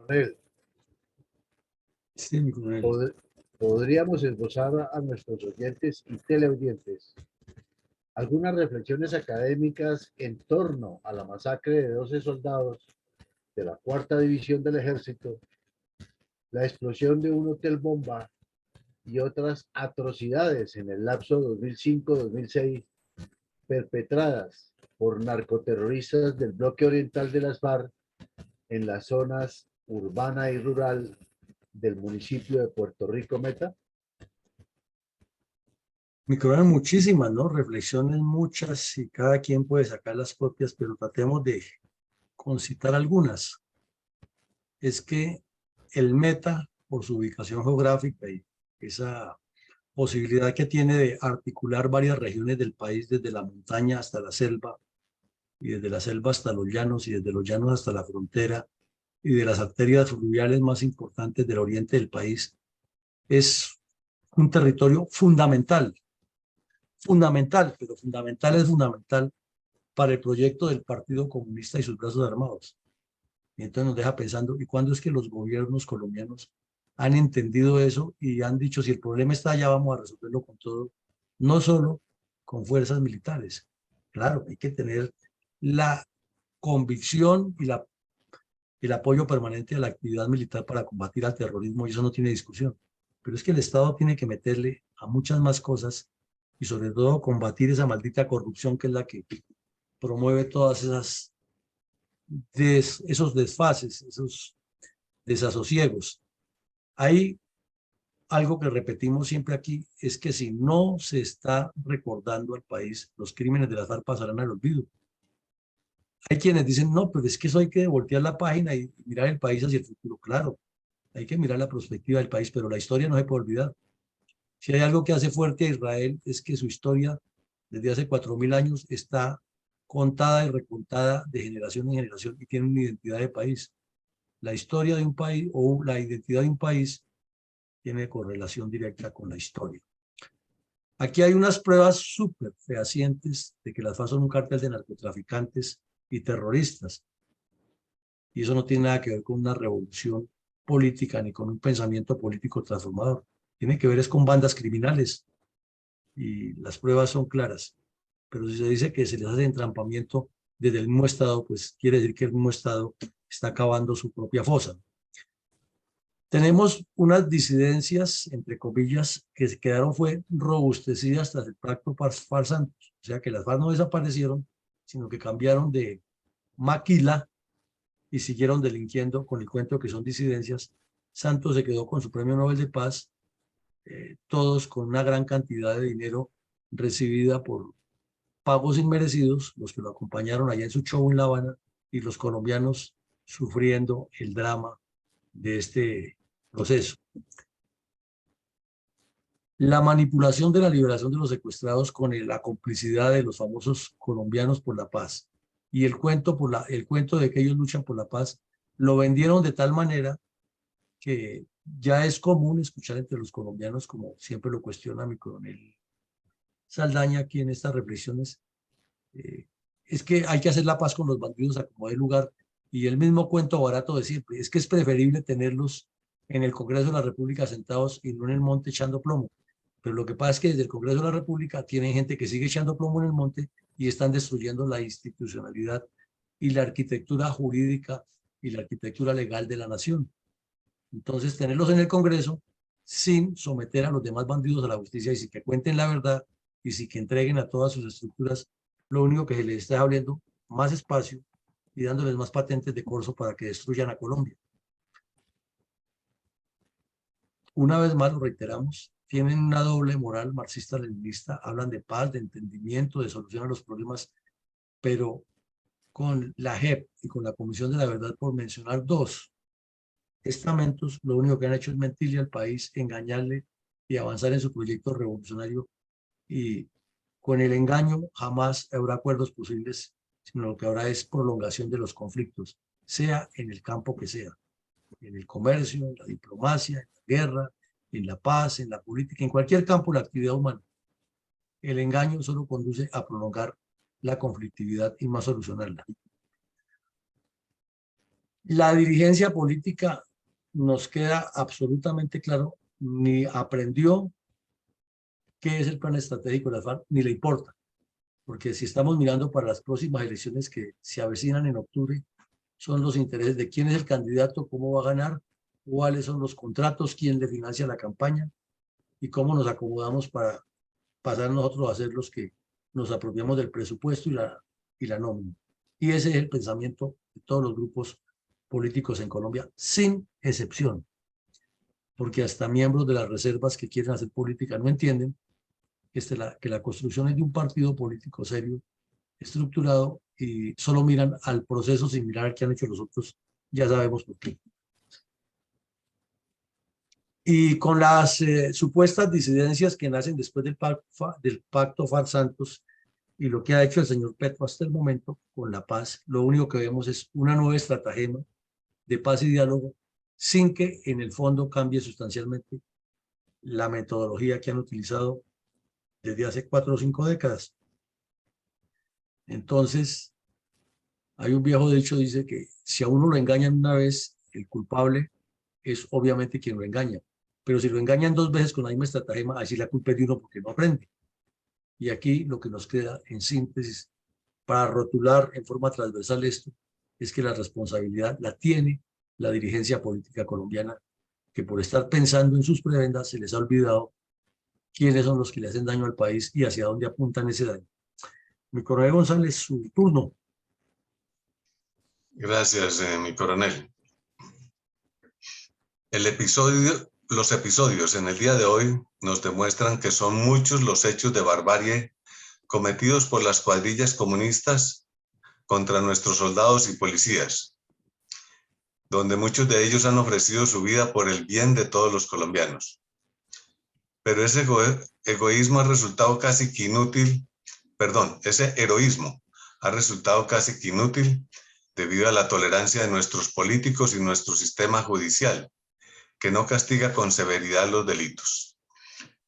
Speaker 3: Coronel,
Speaker 1: Sí, mi coronel.
Speaker 3: podríamos esbozar a nuestros oyentes y teleaudientes algunas reflexiones académicas en torno a la masacre de 12 soldados de la 4ª División del Ejército, la explosión de un hotel bomba y otras atrocidades en el lapso 2005-2006 perpetradas por narcoterroristas del bloque oriental de las FARC en las zonas urbana y rural del municipio de Puerto Rico Meta?
Speaker 1: Mi coronel, muchísimas, ¿no? Reflexiones muchas y cada quien puede sacar las propias, pero tratemos de concitar algunas. Es que el Meta, por su ubicación geográfica y esa posibilidad que tiene de articular varias regiones del país, desde la montaña hasta la selva, y desde la selva hasta los llanos, y desde los llanos hasta la frontera, y de las arterias fluviales más importantes del oriente del país, es un territorio fundamental, pero fundamental para el proyecto del Partido Comunista y sus brazos armados. Y entonces nos deja pensando, ¿y cuándo es que los gobiernos colombianos han entendido eso y han dicho, si el problema está allá, vamos a resolverlo con todo, no solo con fuerzas militares? Claro, hay que tener la convicción y el apoyo permanente a la actividad militar para combatir al terrorismo, y eso no tiene discusión. Pero es que el Estado tiene que meterle a muchas más cosas y sobre todo combatir esa maldita corrupción que es la que promueve todas esos desfases, esos desasosiegos. Hay algo que repetimos siempre aquí, es que si no se está recordando al país, los crímenes de las FARC pasarán al olvido. Hay quienes dicen, no, pero es que eso hay que voltear la página y mirar el país hacia el futuro. Claro, hay que mirar la perspectiva del país, pero la historia no se puede olvidar. Si hay algo que hace fuerte a Israel es que su historia desde hace 4000 años está contada y recontada de generación en generación y tiene una identidad de país. La historia de un país o la identidad de un país tiene correlación directa con la historia. Aquí hay unas pruebas súper fehacientes de que las FARC son un cártel de narcotraficantes y terroristas. Y eso no tiene nada que ver con una revolución política ni con un pensamiento político transformador. Tiene que ver es con bandas criminales y las pruebas son claras. Pero si se dice que se les hace entrampamiento desde el mismo Estado, pues quiere decir que el mismo Estado está cavando su propia fosa. Tenemos unas disidencias, entre comillas, que se quedaron fue robustecidas tras el pacto FARC-Santos. O sea que las FARC no desaparecieron, sino que cambiaron de maquila y siguieron delinquiendo con el cuento que son disidencias. Santos se quedó con su premio Nobel de Paz, todos con una gran cantidad de dinero recibida por pagos inmerecidos, los que lo acompañaron allá en su show en La Habana, y los colombianos sufriendo el drama de este proceso. La manipulación de la liberación de los secuestrados con la complicidad de los famosos colombianos por la paz y el cuento de que ellos luchan por la paz, lo vendieron de tal manera que ya es común escuchar entre los colombianos, como siempre lo cuestiona mi coronel Saldaña aquí en estas reflexiones, es que hay que hacer la paz con los bandidos a como dé lugar, y el mismo cuento barato de siempre, es que es preferible tenerlos en el Congreso de la República sentados y no en el monte echando plomo. Pero lo que pasa es que desde el Congreso de la República tienen gente que sigue echando plomo en el monte y están destruyendo la institucionalidad y la arquitectura jurídica y la arquitectura legal de la nación. Entonces, tenerlos en el Congreso sin someter a los demás bandidos a la justicia y sin que cuenten la verdad y sin que entreguen a todas sus estructuras, lo único que se les está abriendo más espacio y dándoles más patentes de corso para que destruyan a Colombia. Una vez más, lo reiteramos, tienen una doble moral marxista-leninista, hablan de paz, de entendimiento, de solución a los problemas, pero con la JEP y con la Comisión de la Verdad, por mencionar dos estamentos, lo único que han hecho es mentirle al país, engañarle y avanzar en su proyecto revolucionario, y con el engaño jamás habrá acuerdos posibles, sino lo que habrá es prolongación de los conflictos, sea en el campo que sea, en el comercio, en la diplomacia, en la guerra, en la paz, en la política, en cualquier campo de la actividad humana. El engaño solo conduce a prolongar la conflictividad y más solucionarla. La dirigencia política nos queda absolutamente claro, ni aprendió qué es el plan estratégico de la FARC, ni le importa, porque si estamos mirando para las próximas elecciones que se avecinan en octubre, son los intereses de quién es el candidato, cómo va a ganar, cuáles son los contratos, quién le financia la campaña y cómo nos acomodamos para pasar nosotros a ser los que nos apropiamos del presupuesto y la nómina. Y ese es el pensamiento de todos los grupos políticos en Colombia, sin excepción, porque hasta miembros de las reservas que quieren hacer política no entienden que la construcción es de un partido político serio, estructurado, y solo miran al proceso sin mirar al que han hecho los otros, ya sabemos por qué. Y con las supuestas disidencias que nacen después del pacto FARC-Santos y lo que ha hecho el señor Petro hasta el momento con la paz, lo único que vemos es una nueva estratagema de paz y diálogo sin que en el fondo cambie sustancialmente la metodología que han utilizado desde hace 4 o 5 décadas. Entonces, hay un viejo dicho, dice que si a uno lo engañan una vez, el culpable es obviamente quien lo engaña. Pero si lo engañan 2 veces con la misma estratagema, así la culpa es de uno porque no aprende. Y aquí lo que nos queda en síntesis para rotular en forma transversal esto es que la responsabilidad la tiene la dirigencia política colombiana, que por estar pensando en sus prebendas se les ha olvidado quiénes son los que le hacen daño al país y hacia dónde apuntan ese daño. Mi coronel González, su turno.
Speaker 2: Gracias, mi coronel. Los episodios en el día de hoy nos demuestran que son muchos los hechos de barbarie cometidos por las cuadrillas comunistas contra nuestros soldados y policías, donde muchos de ellos han ofrecido su vida por el bien de todos los colombianos. Pero ese egoísmo ha resultado casi que inútil, ese heroísmo ha resultado casi que inútil debido a la tolerancia de nuestros políticos y nuestro sistema judicial, que no castiga con severidad los delitos.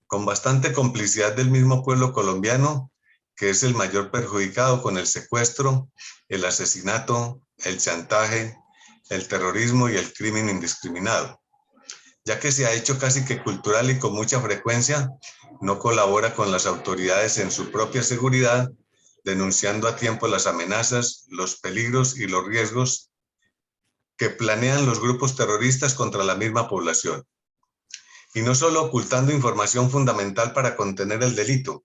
Speaker 2: Con bastante complicidad del mismo pueblo colombiano, que es el mayor perjudicado con el secuestro, el asesinato, el chantaje, el terrorismo y el crimen indiscriminado, ya que se ha hecho casi que cultural y con mucha frecuencia no colabora con las autoridades en su propia seguridad, denunciando a tiempo las amenazas, los peligros y los riesgos que planean los grupos terroristas contra la misma población. Y no solo ocultando información fundamental para contener el delito,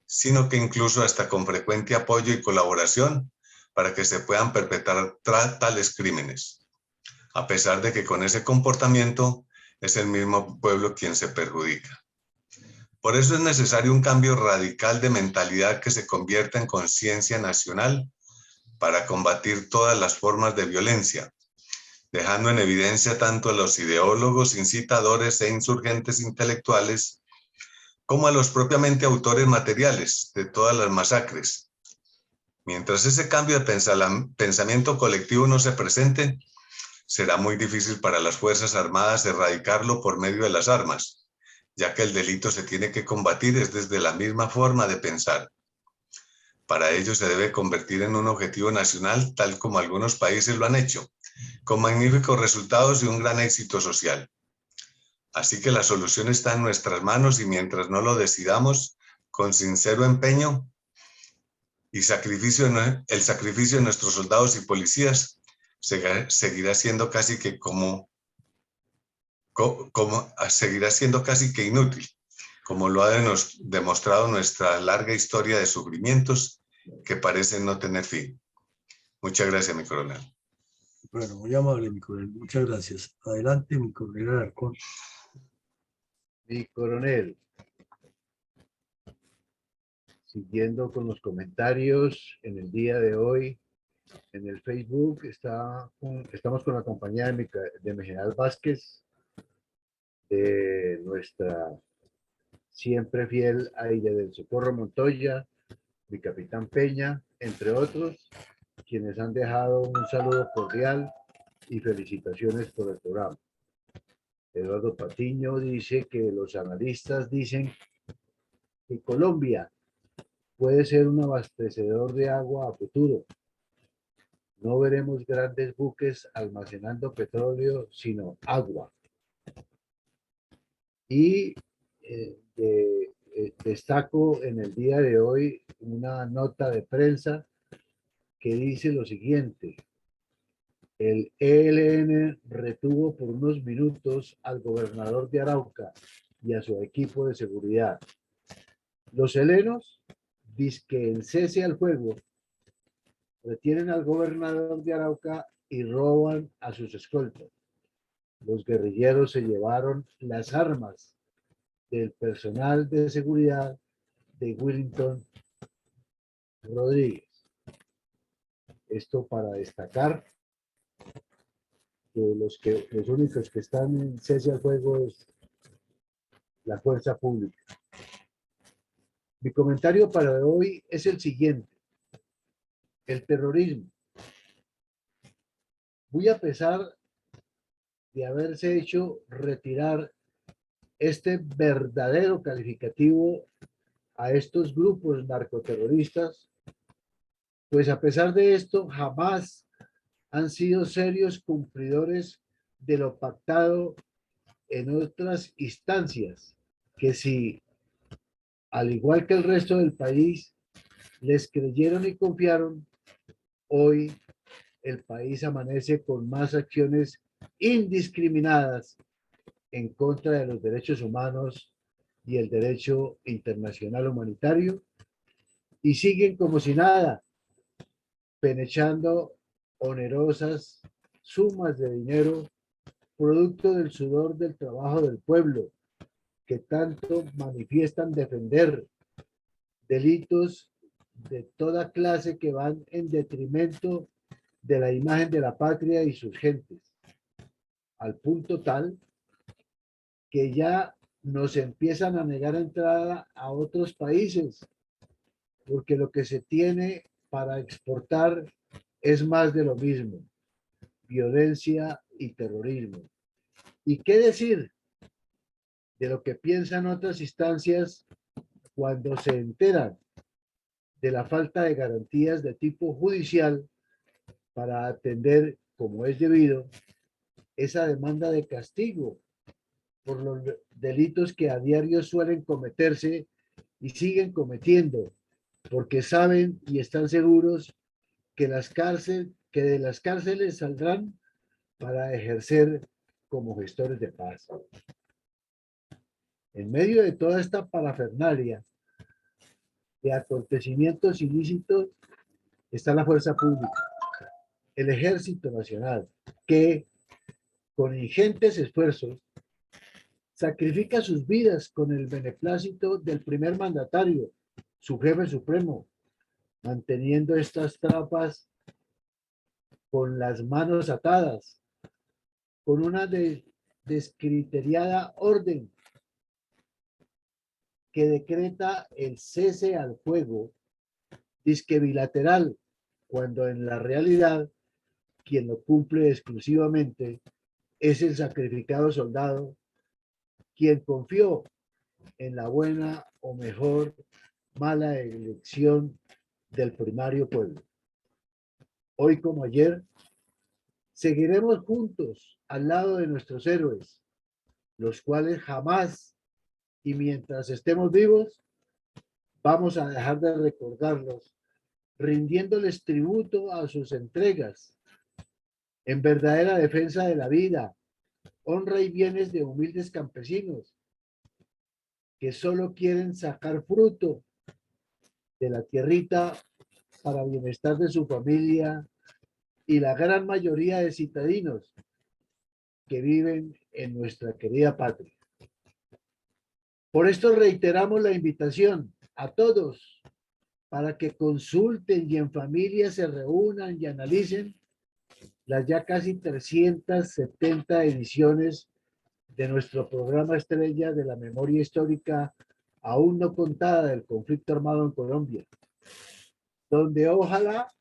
Speaker 2: sino que incluso hasta con frecuente apoyo y colaboración para que se puedan perpetrar tales crímenes, a pesar de que con ese comportamiento es el mismo pueblo quien se perjudica. Por eso es necesario un cambio radical de mentalidad que se convierta en conciencia nacional para combatir todas las formas de violencia, dejando en evidencia tanto a los ideólogos, incitadores e insurgentes intelectuales, como a los propiamente autores materiales de todas las masacres. Mientras ese cambio de pensamiento colectivo no se presente, será muy difícil para las Fuerzas Armadas erradicarlo por medio de las armas, ya que el delito se tiene que combatir desde la misma forma de pensar. Para ello se debe convertir en un objetivo nacional, tal como algunos países lo han hecho, con magníficos resultados y un gran éxito social. Así que la solución está en nuestras manos y mientras no lo decidamos, con sincero empeño y el sacrificio de nuestros soldados y policías, seguirá siendo casi que seguirá siendo casi que inútil, como lo ha demostrado nuestra larga historia de sufrimientos que parecen no tener fin. Muchas gracias, mi coronel.
Speaker 1: Bueno, muy amable, mi coronel. Muchas gracias. Adelante, mi coronel Alarcón.
Speaker 3: Mi coronel, siguiendo con los comentarios en el día de hoy, en el Facebook estamos con la compañía de mi general Vázquez, de nuestra siempre fiel Aire del Socorro Montoya, mi capitán Peña, entre otros, quienes han dejado un saludo cordial y felicitaciones por el programa. Eduardo Patiño dice que los analistas dicen que Colombia puede ser un abastecedor de agua a futuro. No veremos grandes buques almacenando petróleo, sino agua. Y destaco en el día de hoy una nota de prensa que dice lo siguiente: el ELN retuvo por unos minutos al gobernador de Arauca y a su equipo de seguridad. Los helenos, dizque en cese al fuego, retienen al gobernador de Arauca y roban a sus escoltas. Los guerrilleros se llevaron las armas del personal de seguridad de Willington Rodríguez. Esto para destacar que los únicos que están en cese al fuego es la fuerza pública. Mi comentario para hoy es el siguiente: el terrorismo, muy a pesar de haberse hecho retirar este verdadero calificativo a estos grupos narcoterroristas, pues a pesar de esto jamás han sido serios cumplidores de lo pactado en otras instancias, que si, al igual que el resto del país, les creyeron y confiaron, hoy el país amanece con más acciones indiscriminadas en contra de los derechos humanos y el derecho internacional humanitario, y siguen como si nada, penechando onerosas sumas de dinero producto del sudor del trabajo del pueblo, que tanto manifiestan defender, delitos de toda clase que van en detrimento de la imagen de la patria y sus gentes, al punto tal que ya nos empiezan a negar entrada a otros países, porque lo que se tiene para exportar es más de lo mismo: violencia y terrorismo. ¿Y qué decir de lo que piensan otras instancias cuando se enteran de la falta de garantías de tipo judicial para atender, como es debido, esa demanda de castigo por los delitos que a diario suelen cometerse y siguen cometiendo, porque saben y están seguros que de las cárceles saldrán para ejercer como gestores de paz? En medio de toda esta parafernalia de acontecimientos ilícitos está la fuerza pública, el Ejército Nacional, que con ingentes esfuerzos sacrifica sus vidas con el beneplácito del primer mandatario, su jefe supremo, manteniendo estas tropas con las manos atadas, con una descriteriada orden que decreta el cese al fuego, disque bilateral, cuando en la realidad quien lo cumple exclusivamente es el sacrificado soldado, quien confió en la buena o mejor mala elección del primario pueblo. Hoy como ayer, seguiremos juntos al lado de nuestros héroes, los cuales jamás y mientras estemos vivos vamos a dejar de recordarlos, rindiéndoles tributo a sus entregas en verdadera defensa de la vida, honra y bienes de humildes campesinos que solo quieren sacar fruto de la tierrita para bienestar de su familia y la gran mayoría de citadinos que viven en nuestra querida patria. Por esto reiteramos la invitación a todos para que consulten y en familia se reúnan y analicen las ya casi 370 ediciones de nuestro programa estrella de la memoria histórica aún no contada del conflicto armado en Colombia, donde ojalá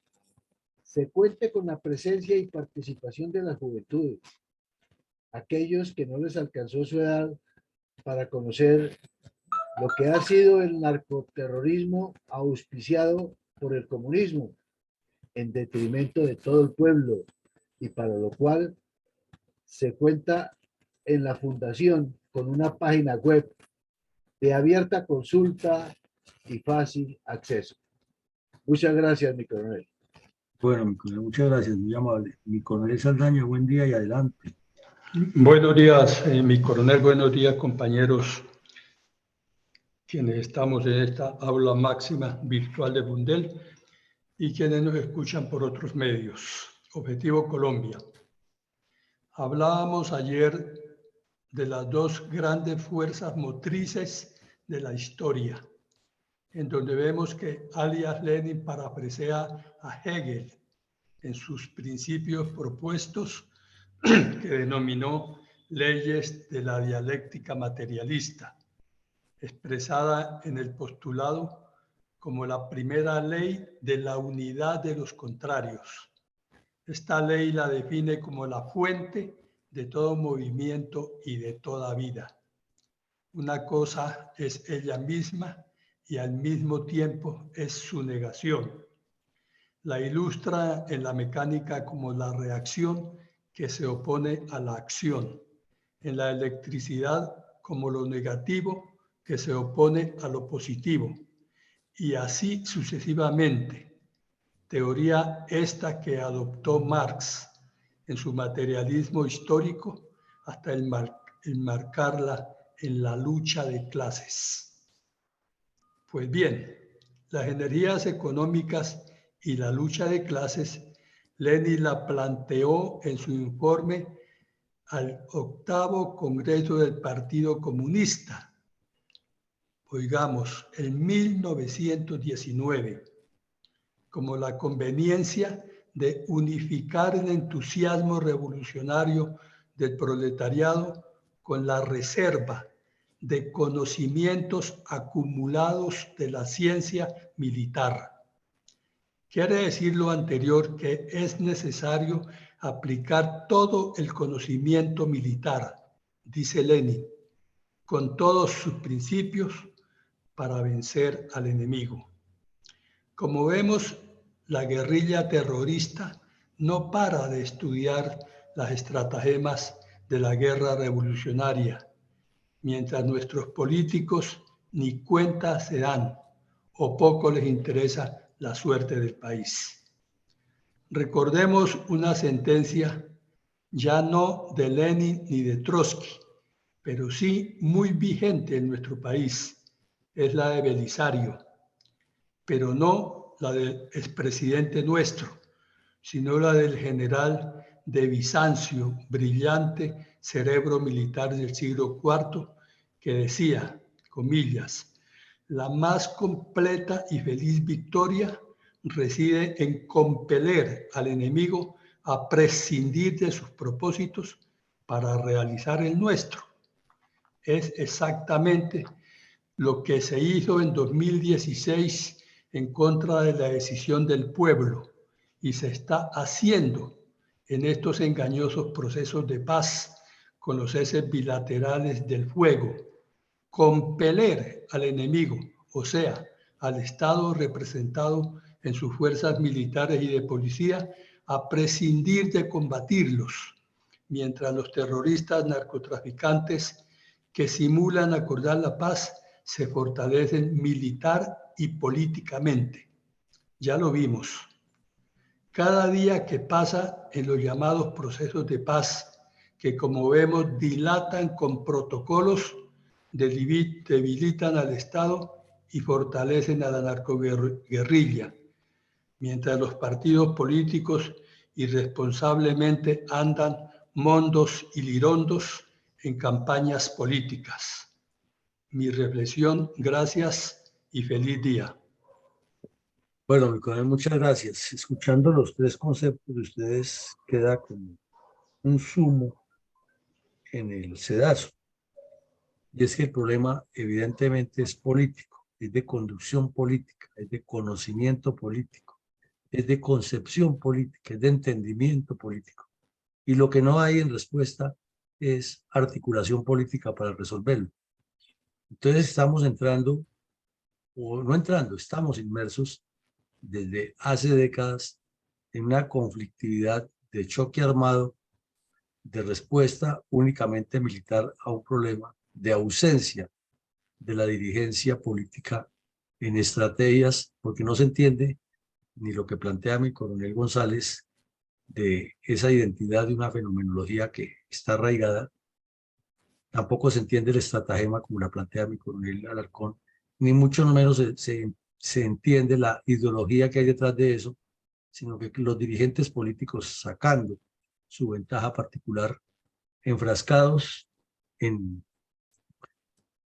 Speaker 3: se cuente con la presencia y participación de las juventudes, aquellos que no les alcanzó su edad para conocer lo que ha sido el narcoterrorismo auspiciado por el comunismo en detrimento de todo el pueblo, y para lo cual se cuenta en la fundación con una página web de abierta consulta y fácil acceso. Muchas gracias, mi coronel.
Speaker 1: Bueno, mi coronel, muchas gracias, muy amable. Mi coronel Saldaña, buen día y adelante.
Speaker 4: Buenos días, mi coronel, buenos días, compañeros, quienes estamos en esta aula máxima virtual de Bundel y quienes nos escuchan por otros medios. Objetivo Colombia. Hablábamos ayer de las dos grandes fuerzas motrices de la historia, en donde vemos que alias Lenin parafrasea a Hegel en sus principios propuestos que denominó leyes de la dialéctica materialista, expresada en el postulado como la primera ley de la unidad de los contrarios. Esta ley la define como la fuente de todo movimiento y de toda vida. Una cosa es ella misma y al mismo tiempo es su negación. La ilustra en la mecánica como la reacción que se opone a la acción, en la electricidad como lo negativo que se opone a lo positivo, y así sucesivamente. Teoría esta que adoptó Marx en su materialismo histórico hasta enmarcarla en la lucha de clases. Pues bien, las energías económicas y la lucha de clases, Lenin la planteó en su informe al 8º Congreso del Partido Comunista, oigamos, en 1919, como la conveniencia de unificar el entusiasmo revolucionario del proletariado con la reserva de conocimientos acumulados de la ciencia militar. Quiere decir lo anterior que es necesario aplicar todo el conocimiento militar, dice Lenin, con todos sus principios para vencer al enemigo. Como vemos, la guerrilla terrorista no para de estudiar las estratagemas de la guerra revolucionaria, mientras nuestros políticos ni cuenta se dan o poco les interesa la suerte del país. Recordemos una sentencia ya no de Lenin ni de Trotsky, pero sí muy vigente en nuestro país, es la de Belisario, pero no la del expresidente nuestro, sino la del general de Bizancio, brillante cerebro militar del siglo IV, que decía, comillas, la más completa y feliz victoria reside en compeler al enemigo a prescindir de sus propósitos para realizar el nuestro. Es exactamente lo que se hizo en 2016 en contra de la decisión del pueblo y se está haciendo en estos engañosos procesos de paz con los ceses bilaterales del fuego. Compeler al enemigo, o sea, al Estado representado en sus fuerzas militares y de policía, a prescindir de combatirlos, mientras los terroristas narcotraficantes que simulan acordar la paz se fortalecen militar y políticamente. Ya lo vimos. Cada día que pasa en los llamados procesos de paz, que como vemos dilatan con protocolos, debilitan al Estado y fortalecen a la narcoguerrilla, mientras los partidos políticos irresponsablemente andan mondos y lirondos en campañas políticas. Mi reflexión, gracias y feliz día.
Speaker 1: Bueno, mi coronel, muchas gracias. Escuchando los tres conceptos de ustedes, queda como un sumo en el sedazo. Y es que el problema evidentemente es político, es de conducción política, es de conocimiento político, es de concepción política, es de entendimiento político. Y lo que no hay en respuesta es articulación política para resolverlo. Entonces estamos entrando, o no entrando, estamos inmersos desde hace décadas en una conflictividad de choque armado, de respuesta únicamente militar a un problema, de ausencia de la dirigencia política en estrategias, porque no se entiende ni lo que plantea mi coronel González de esa identidad de una fenomenología que está arraigada. Tampoco se entiende el estratagema como la plantea mi coronel Alarcón, ni mucho menos se entiende la ideología que hay detrás de eso, sino que los dirigentes políticos sacando su ventaja particular, enfrascados en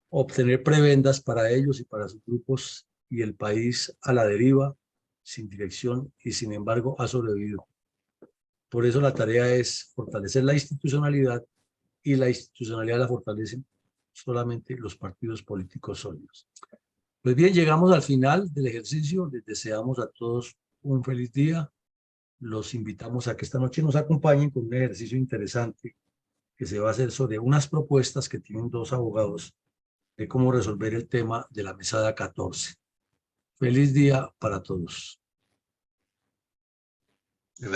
Speaker 1: obtener prebendas para ellos y para sus grupos, y el país a la deriva, sin dirección, y sin embargo ha sobrevivido. Por eso la tarea es fortalecer la institucionalidad, y la institucionalidad la fortalecen solamente los partidos políticos sólidos. Pues bien, llegamos al final del ejercicio. Les deseamos a todos un feliz día. Los invitamos a que esta noche nos acompañen con un ejercicio interesante que se va a hacer sobre unas propuestas que tienen dos abogados de cómo resolver el tema de la mesada 14. Feliz día para todos.